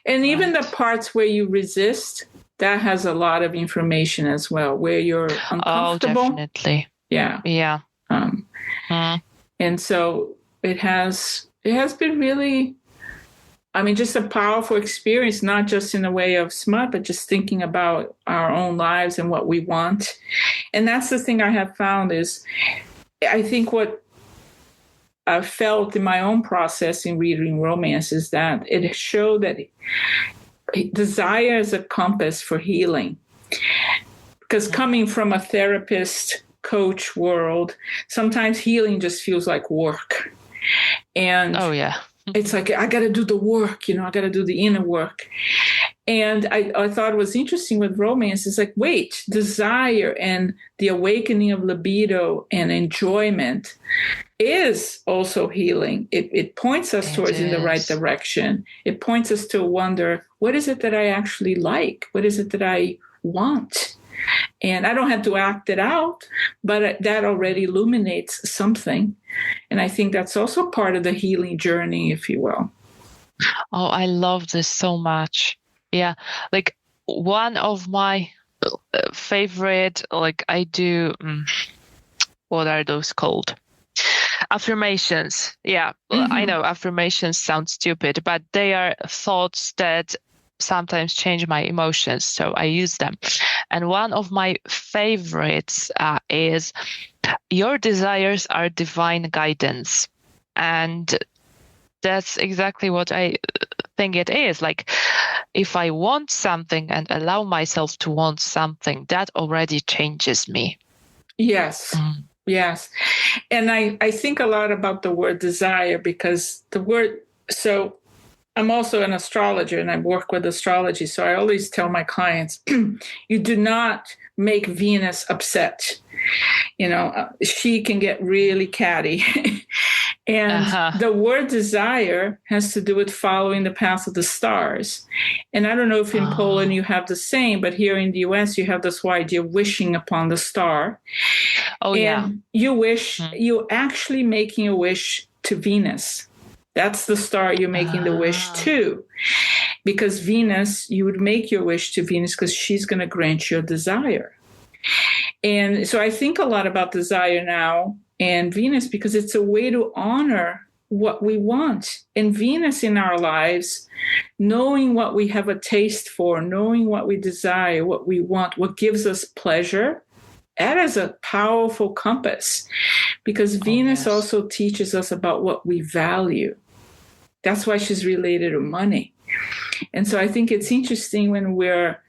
[SPEAKER 1] And even the parts where you resist, that has a lot of information as well, where you're uncomfortable.
[SPEAKER 2] Oh, definitely.
[SPEAKER 1] Yeah.
[SPEAKER 2] Yeah.
[SPEAKER 1] And so it has been really, just a powerful experience, not just in the way of smut, but just thinking about our own lives and what we want. And that's the thing I have found is, I think what I've felt in my own process in reading romance is that it showed that desire is a compass for healing. Because coming from a therapist, coach world, sometimes healing just feels like work. And
[SPEAKER 2] oh, yeah.
[SPEAKER 1] It's like, I got to do the work, I got to do the inner work. And I thought it was interesting with romance. It's like, wait, desire and the awakening of libido and enjoyment is also healing. It points us towards in the right direction. It points us to wonder, what is it that I actually like? What is it that I want? And I don't have to act it out, but that already illuminates something. And I think that's also part of the healing journey, if you will.
[SPEAKER 2] Oh, I love this so much. Yeah. Like one of my favorite, like I do, what are those called? Affirmations. Yeah. Mm-hmm. I know affirmations sound stupid, but they are thoughts that sometimes change my emotions. So I use them. And one of my favorites is, your desires are divine guidance. And that's exactly what I think it is. Like, if I want something and allow myself to want something, that already changes me.
[SPEAKER 1] Yes. Yes. And I think a lot about the word desire, because so I'm also an astrologer and I work with astrology. So I always tell my clients, you do not make Venus upset. She can get really catty. And the word desire has to do with following the path of the stars. And I don't know if in Poland you have the same, but here in the US, you have this idea of wishing upon the star.
[SPEAKER 2] Oh,
[SPEAKER 1] and
[SPEAKER 2] yeah.
[SPEAKER 1] You wish, you're actually making a wish to Venus. That's the star you're making the wish to. Because Venus, you would make your wish to Venus because she's going to grant your desire. And so I think a lot about desire now and Venus because it's a way to honor what we want. And Venus in our lives, knowing what we have a taste for, knowing what we desire, what we want, what gives us pleasure, that is a powerful compass because Venus also teaches us about what we value. That's why she's related to money. And so I think it's interesting when we're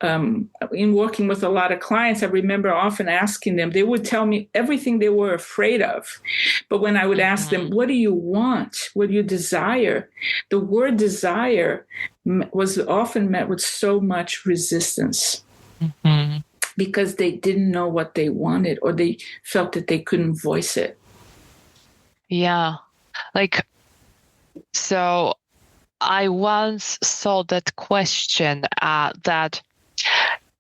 [SPEAKER 1] in working with a lot of clients, I remember often asking them, they would tell me everything they were afraid of. But when I would ask them, what do you want? What do you desire? The word desire was often met with so much resistance because they didn't know what they wanted or they felt that they couldn't voice it.
[SPEAKER 2] Yeah. So I once saw that question that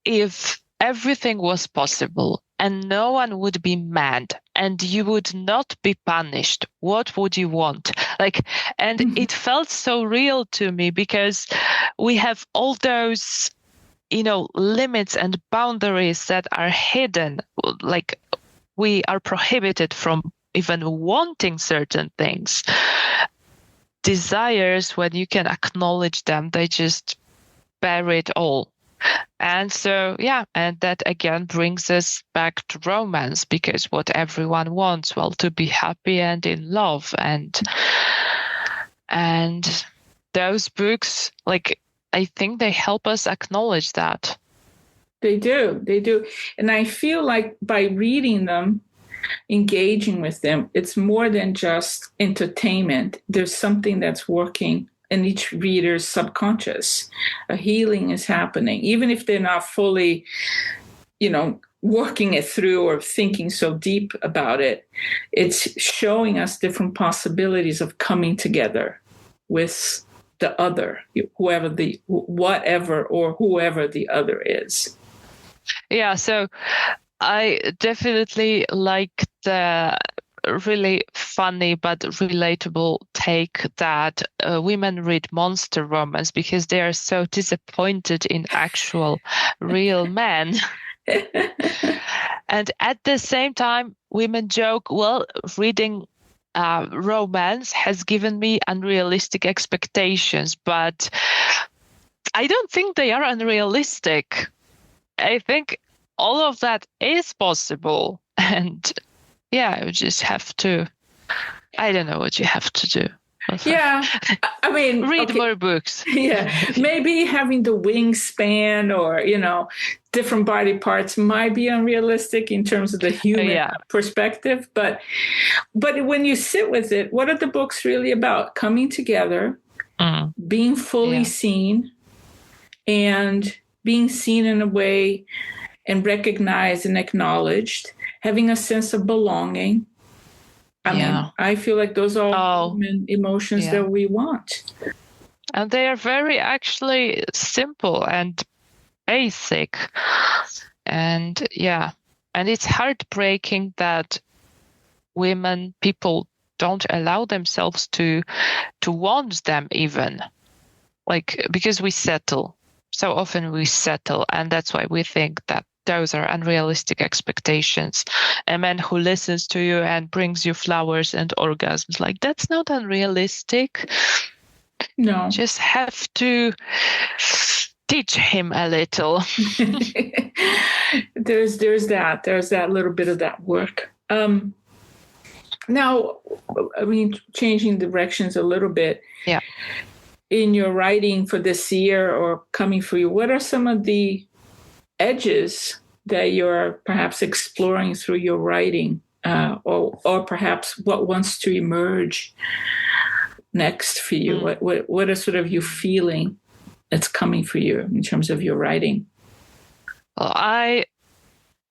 [SPEAKER 2] if everything was possible and no one would be mad and you would not be punished, what would you want? And it felt so real to me because we have all those, limits and boundaries that are hidden. We are prohibited from even wanting certain things. Desires, when you can acknowledge them, they just bury it all. And so, and that again brings us back to romance, because what everyone wants, well, to be happy and in love. And those books, I think they help us acknowledge that.
[SPEAKER 1] They do. And I feel like by reading them, engaging with them, it's more than just entertainment. There's something that's working in each reader's subconscious. A healing is happening, even if they're not fully, working it through or thinking so deep about it. It's showing us different possibilities of coming together with the other, whoever the other is.
[SPEAKER 2] Yeah, so I definitely like the really funny but relatable take that women read monster romance because they are so disappointed in actual real men. And at the same time, women joke, well, reading romance has given me unrealistic expectations, but I don't think they are unrealistic. I think all of that is possible. And you just have to, I don't know what you have to do.
[SPEAKER 1] Yeah, I mean,
[SPEAKER 2] read more books.
[SPEAKER 1] Yeah, maybe having the wingspan or, different body parts might be unrealistic in terms of the human perspective. But when you sit with it, what are the books really about? Coming together, being fully seen, and being seen in a way and recognized and acknowledged, having a sense of belonging. I mean, I feel like those are all human emotions that we want.
[SPEAKER 2] And they are very actually simple and basic. And and it's heartbreaking that people don't allow themselves to want them even. Because we settle. So often we settle, and that's why we think that those are unrealistic expectations. A man who listens to you and brings you flowers and orgasms, that's not unrealistic.
[SPEAKER 1] No.
[SPEAKER 2] Just have to teach him a little.
[SPEAKER 1] There's that little bit of that work. Now, I mean, changing directions a little bit.
[SPEAKER 2] Yeah.
[SPEAKER 1] In your writing for this year or coming for you, what are some of the edges that you're perhaps exploring through your writing, or perhaps what wants to emerge next for you? What are sort of you feeling that's coming for you in terms of your writing?
[SPEAKER 2] Well,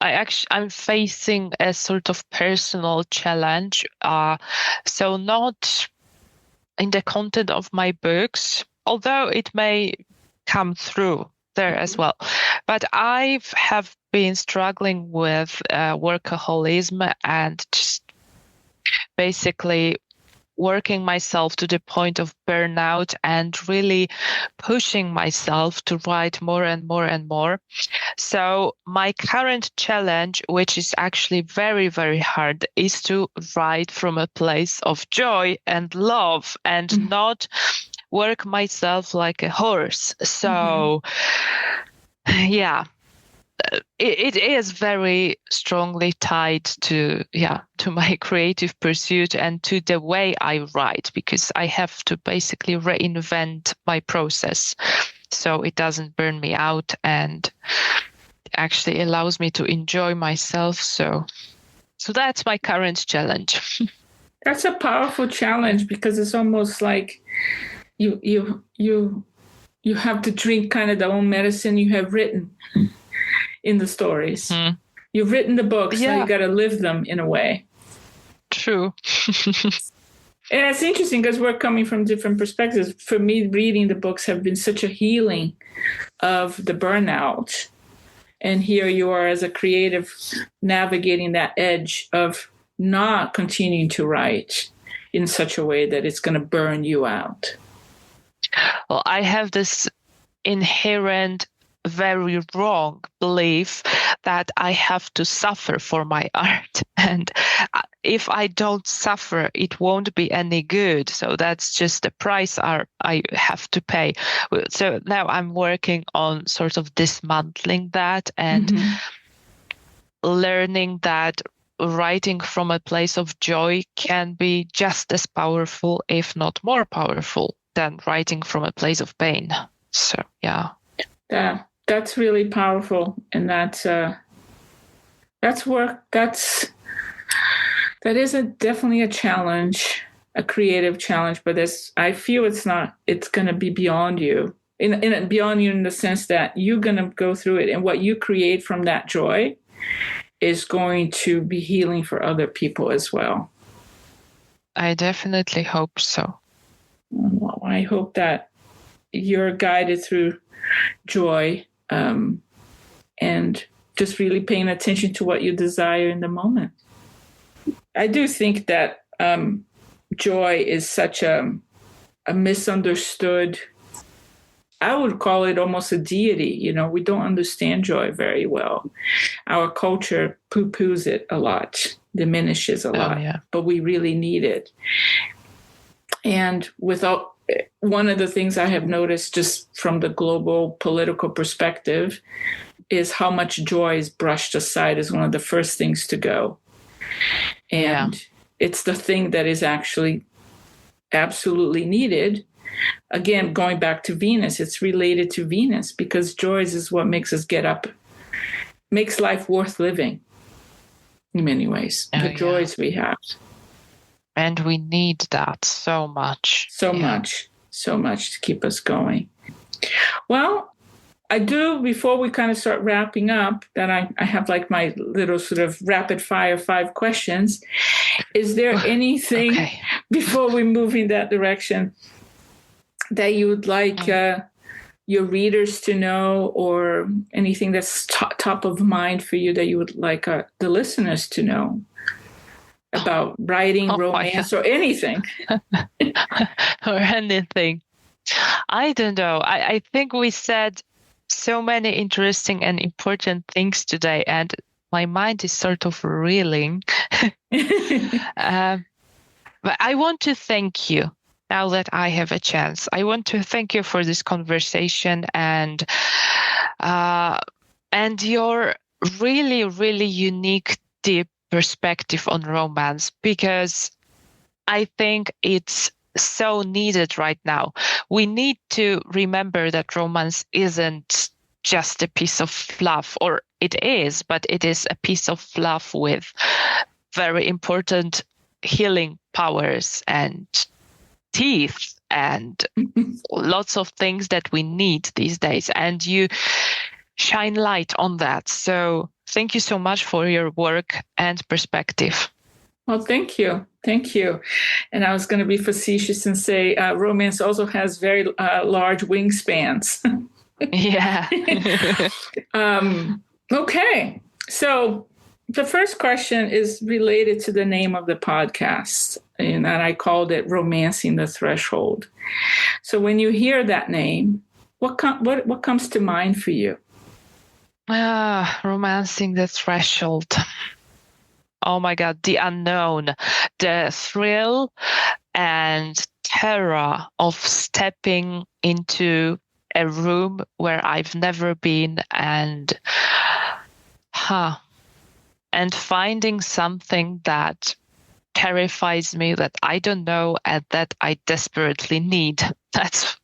[SPEAKER 2] I'm facing a sort of personal challenge. So not in the content of my books, although it may come through there as well. But I have been struggling with workaholism and just basically working myself to the point of burnout and really pushing myself to write more and more and more. So my current challenge, which is actually very, very hard, is to write from a place of joy and love and not work myself like a horse. So yeah, it is very strongly tied to my creative pursuit and to the way I write, because I have to basically reinvent my process so it doesn't burn me out and actually allows me to enjoy myself. So that's my current challenge.
[SPEAKER 1] That's a powerful challenge, because it's almost like you have to drink kind of the own medicine you have written in the stories. Mm. You've written the books, now you got to live them in a way.
[SPEAKER 2] True.
[SPEAKER 1] And it's interesting because we're coming from different perspectives. For me, reading the books have been such a healing of the burnout. And here you are as a creative navigating that edge of not continuing to write in such a way that it's going to burn you out.
[SPEAKER 2] Well, I have this inherent, very wrong belief that I have to suffer for my art. And if I don't suffer, it won't be any good. So that's just the price I have to pay. So now I'm working on sort of dismantling that and learning that writing from a place of joy can be just as powerful, if not more powerful, than writing from a place of pain. So, yeah.
[SPEAKER 1] That's really powerful. And that's work. That is definitely a challenge, a creative challenge, but I feel it's going to be beyond you. Beyond you in the sense that you're going to go through it, and what you create from that joy is going to be healing for other people as well.
[SPEAKER 2] I definitely hope so.
[SPEAKER 1] Well, I hope that you're guided through joy and just really paying attention to what you desire in the moment. I do think that joy is such a misunderstood, I would call it almost a deity. You know, we don't understand joy very well. Our culture poo-poos it a lot, diminishes a lot, but we really need it. And one of the things I have noticed just from the global political perspective is how much joy is brushed aside as one of the first things to go. And it's the thing that is actually absolutely needed. Again, going back to Venus, it's related to Venus, because joy is what makes us get up, makes life worth living in many ways, the joys we have.
[SPEAKER 2] And we need that so much.
[SPEAKER 1] So much to keep us going. Well, I do, before we kind of start wrapping up, that I have like my little sort of rapid fire 5 questions. Is there anything before we move in that direction that you would like your readers to know, or anything that's top of mind for you that you would like the listeners to know about writing, romance, or anything?
[SPEAKER 2] Or anything. I don't know. I think we said so many interesting and important things today, and my mind is sort of reeling. But I want to thank you. Now that I have a chance, I want to thank you for this conversation and your really, really unique, deep perspective on romance, because I think it's so needed right now. We need to remember that romance isn't just a piece of fluff, or it is, but it is a piece of fluff with very important healing powers and teeth and lots of things that we need these days. And you shine light on that. So thank you so much for your work and perspective.
[SPEAKER 1] Well, thank you. Thank you. And I was going to be facetious and say romance also has very large wingspans.
[SPEAKER 2] Yeah.
[SPEAKER 1] Okay. So The first question is related to the name of the podcast, and I called it "Romancing the Threshold." So, when you hear that name, what comes to mind for you?
[SPEAKER 2] Romancing the threshold. Oh my God, the unknown, the thrill and terror of stepping into a room where I've never been and finding something that terrifies me, that I don't know and that I desperately need. That's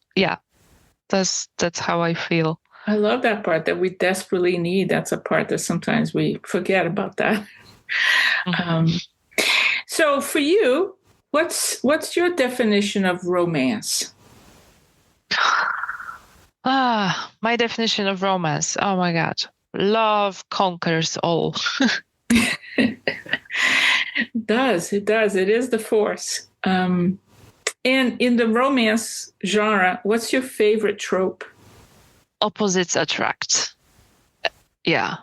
[SPEAKER 2] how I feel.
[SPEAKER 1] I love that part, that we desperately need. That's a part that sometimes we forget about that. So for you, what's your definition of romance?
[SPEAKER 2] My definition of romance. Oh my God. Love conquers all.
[SPEAKER 1] It does. It is the force. And in the romance genre, what's your favorite trope?
[SPEAKER 2] Opposites attract. Yeah.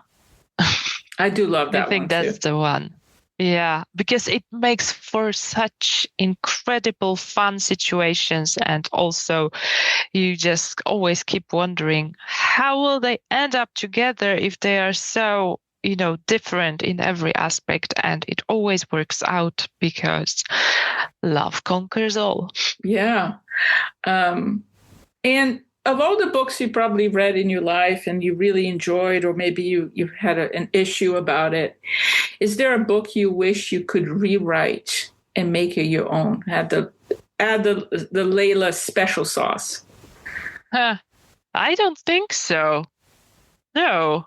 [SPEAKER 1] I do love that one.
[SPEAKER 2] I think that's the one. Yeah, because it makes for such incredible fun situations, and also you just always keep wondering, how will they end up together if they are so, different in every aspect? And it always works out because love conquers all.
[SPEAKER 1] Yeah. And of all the books you probably read in your life and you really enjoyed, or maybe you had an issue about it, is there a book you wish you could rewrite and make it your own? Add the Layla special sauce?
[SPEAKER 2] I don't think so. No,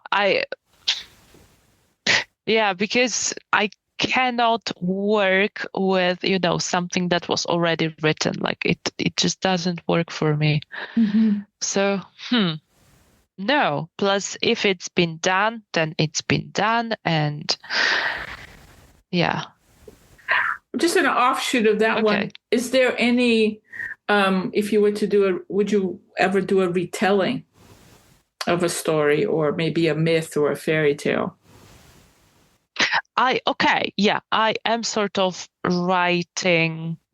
[SPEAKER 2] because I cannot work with, something that was already written. Like it just doesn't work for me.
[SPEAKER 1] Mm-hmm.
[SPEAKER 2] So, no. Plus, if it's been done, then it's been done. And yeah.
[SPEAKER 1] Just an offshoot of that one. Is there any, if you were to would you ever do a retelling of a story, or maybe a myth or a fairy tale?
[SPEAKER 2] I am sort of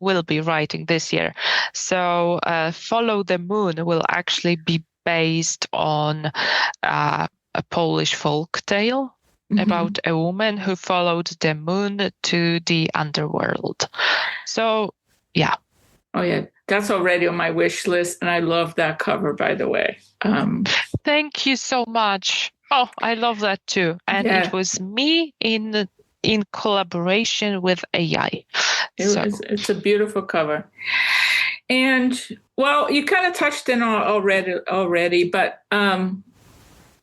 [SPEAKER 2] will be writing this year. So Follow the Moon will actually be based on a Polish folk tale about a woman who followed the moon to the underworld. So, yeah.
[SPEAKER 1] Oh, yeah. That's already on my wish list, and I love that cover, by the way.
[SPEAKER 2] Thank you so much. Oh, I love that too. And It was me in collaboration with AI.
[SPEAKER 1] It's a beautiful cover. And, well, you kind of touched in already, but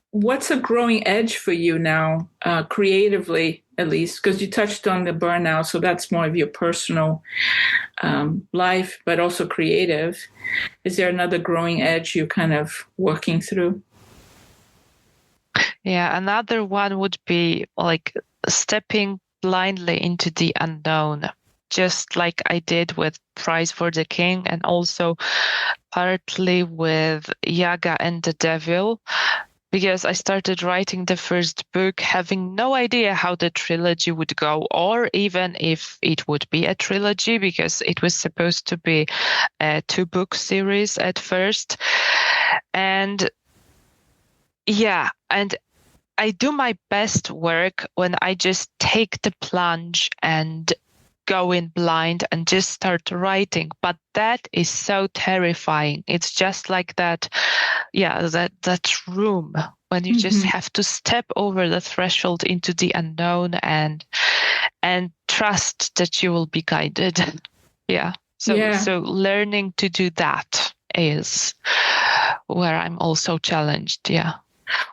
[SPEAKER 1] what's a growing edge for you now, creatively, at least? Because you touched on the burnout, so that's more of your personal life, but also creative. Is there another growing edge you're kind of working through?
[SPEAKER 2] Yeah, another one would be like stepping blindly into the unknown, just like I did with Prize for the King, and also partly with Yaga and the Devil, because I started writing the first book having no idea how the trilogy would go, or even if it would be a trilogy, because it was supposed to be a 2-book series at first. And I do my best work when I just take the plunge and go in blind and just start writing. But that is so terrifying. It's just like that room when you just have to step over the threshold into the unknown and trust that you will be guided. So learning to do that is where I'm also challenged. Yeah.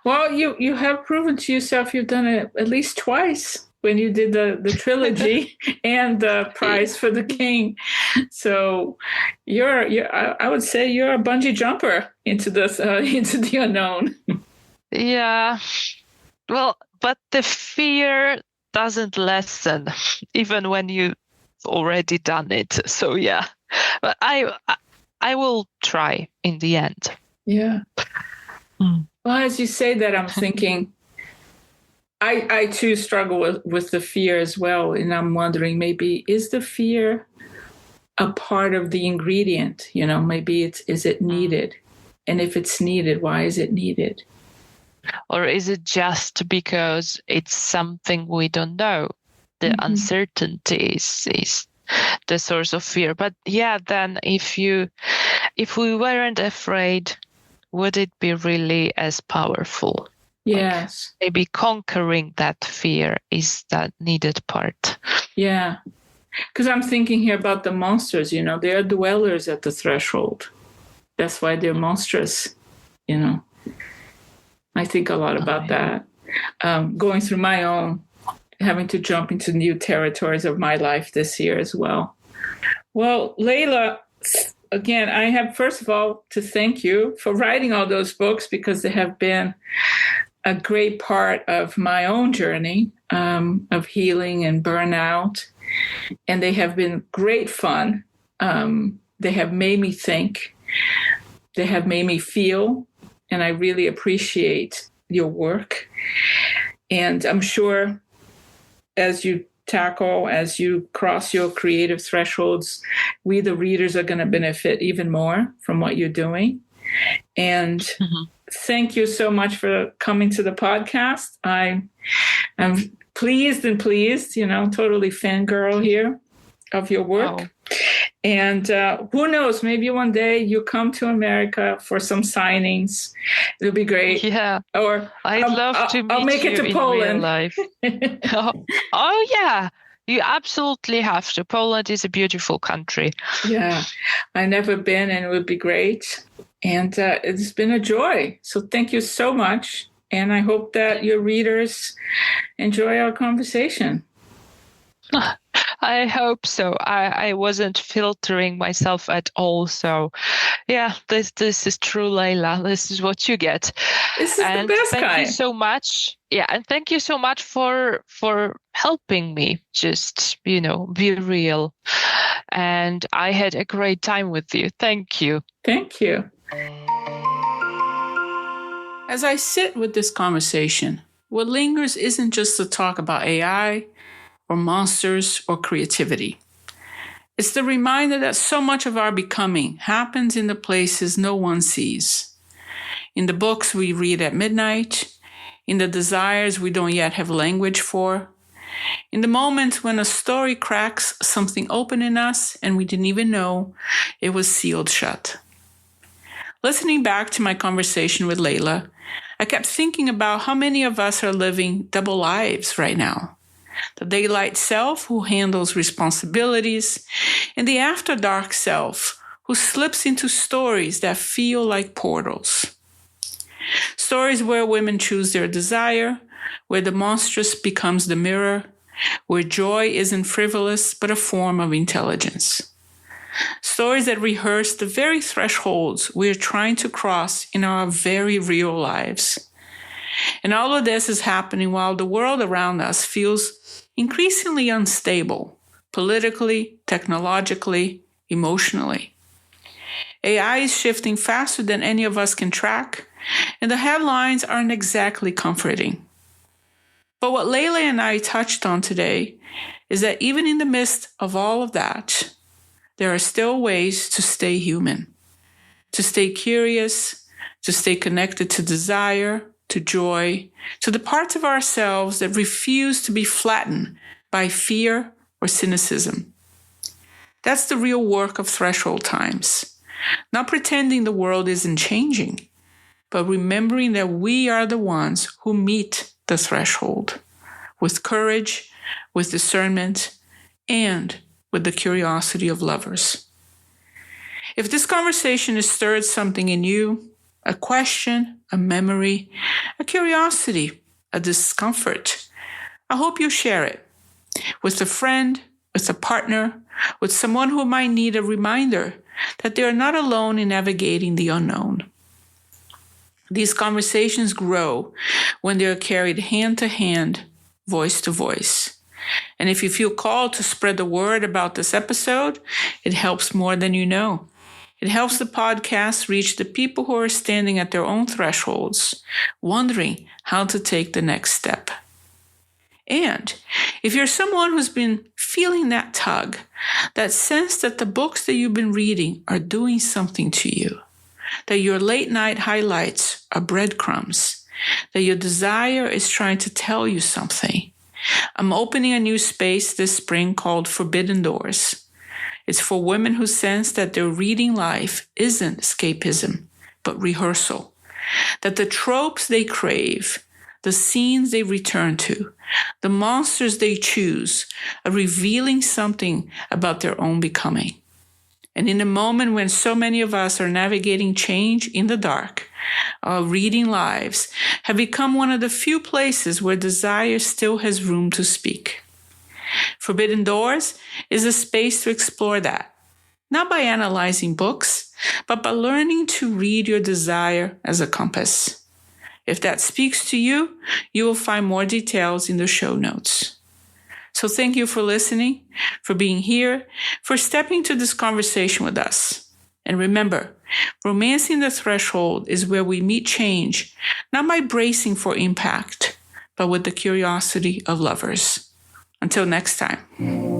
[SPEAKER 1] Well, you have proven to yourself you've done it at least twice when you did the trilogy and the Prize for the King. So I would say you're a bungee jumper into the unknown.
[SPEAKER 2] Yeah. Well, but the fear doesn't lessen even when you've already done it. So yeah, but I will try in the end.
[SPEAKER 1] Yeah. Well, as you say that, I'm thinking, I too struggle with the fear as well. And I'm wondering, maybe is the fear a part of the ingredient? Maybe is it needed? And if it's needed, why is it needed?
[SPEAKER 2] Or is it just because it's something we don't know? The uncertainty is the source of fear. But yeah, then if we weren't afraid, would it be really as powerful?
[SPEAKER 1] Yes.
[SPEAKER 2] Like maybe conquering that fear is that needed part.
[SPEAKER 1] Yeah. Because I'm thinking here about the monsters, they are dwellers at the threshold. That's why they're monstrous, I think a lot about that. Going through my own, having to jump into new territories of my life this year as well. Well, Layla, again, I have, first of all, to thank you for writing all those books, because they have been a great part of my own journey of healing and burnout. And they have been great fun. They have made me think. They have made me feel. And I really appreciate your work. And I'm sure as you cross your creative thresholds, we, the readers, are going to benefit even more from what you're doing. And thank you so much for coming to the podcast. I'm pleased, totally fangirl here of your work. Oh. And who knows, maybe one day you come to America for some signings. It'll be great.
[SPEAKER 2] Yeah.
[SPEAKER 1] Or
[SPEAKER 2] I'd love to meet
[SPEAKER 1] I'll make
[SPEAKER 2] you
[SPEAKER 1] it to
[SPEAKER 2] in
[SPEAKER 1] Poland.
[SPEAKER 2] Real life. Oh, yeah. You absolutely have to. Poland is a beautiful country.
[SPEAKER 1] Yeah. I've never been, and it would be great. And it's been a joy. So thank you so much. And I hope that your readers enjoy our conversation.
[SPEAKER 2] I hope so. I wasn't filtering myself at all. So, yeah, this is true, Layla. This is what you get.
[SPEAKER 1] This is the best kind.
[SPEAKER 2] Thank you so much. Yeah, and thank you so much for helping me just, be real. And I had a great time with you. Thank you.
[SPEAKER 1] Thank you. As I sit with this conversation, what lingers isn't just the talk about AI or monsters or creativity. It's the reminder that so much of our becoming happens in the places no one sees. In the books we read at midnight, in the desires we don't yet have language for, in the moments when a story cracks something open in us and we didn't even know it was sealed shut. Listening back to my conversation with Layla, I kept thinking about how many of us are living double lives right now. The daylight self who handles responsibilities, and the after dark self who slips into stories that feel like portals. Stories where women choose their desire, where the monstrous becomes the mirror, where joy isn't frivolous but a form of intelligence. Stories that rehearse the very thresholds we are trying to cross in our very real lives. And all of this is happening while the world around us feels increasingly unstable, politically, technologically, emotionally. AI is shifting faster than any of us can track, and the headlines aren't exactly comforting. But what Layla and I touched on today is that even in the midst of all of that, there are still ways to stay human, to stay curious, to stay connected to desire, to joy, to the parts of ourselves that refuse to be flattened by fear or cynicism. That's the real work of threshold times. Not pretending the world isn't changing, but remembering that we are the ones who meet the threshold with courage, with discernment, and with the curiosity of lovers. If this conversation has stirred something in you, a question, a memory, a curiosity, a discomfort, I hope you share it with a friend, with a partner, with someone who might need a reminder that they are not alone in navigating the unknown. These conversations grow when they are carried hand to hand, voice to voice. And if you feel called to spread the word about this episode, it helps more than you know. It helps the podcast reach the people who are standing at their own thresholds, wondering how to take the next step. And if you're someone who's been feeling that tug, that sense that the books that you've been reading are doing something to you, that your late night highlights are breadcrumbs, that your desire is trying to tell you something, I'm opening a new space this spring called Forbidden Doors. It's for women who sense that their reading life isn't escapism, but rehearsal, that the tropes they crave, the scenes they return to, the monsters they choose are revealing something about their own becoming. And in a moment when so many of us are navigating change in the dark, our reading lives have become one of the few places where desire still has room to speak. Forbidden Doors is a space to explore that, not by analyzing books, but by learning to read your desire as a compass. If that speaks to you, you will find more details in the show notes. So thank you for listening, for being here, for stepping to this conversation with us. And remember, romancing the threshold is where we meet change, not by bracing for impact, but with the curiosity of lovers. Until next time.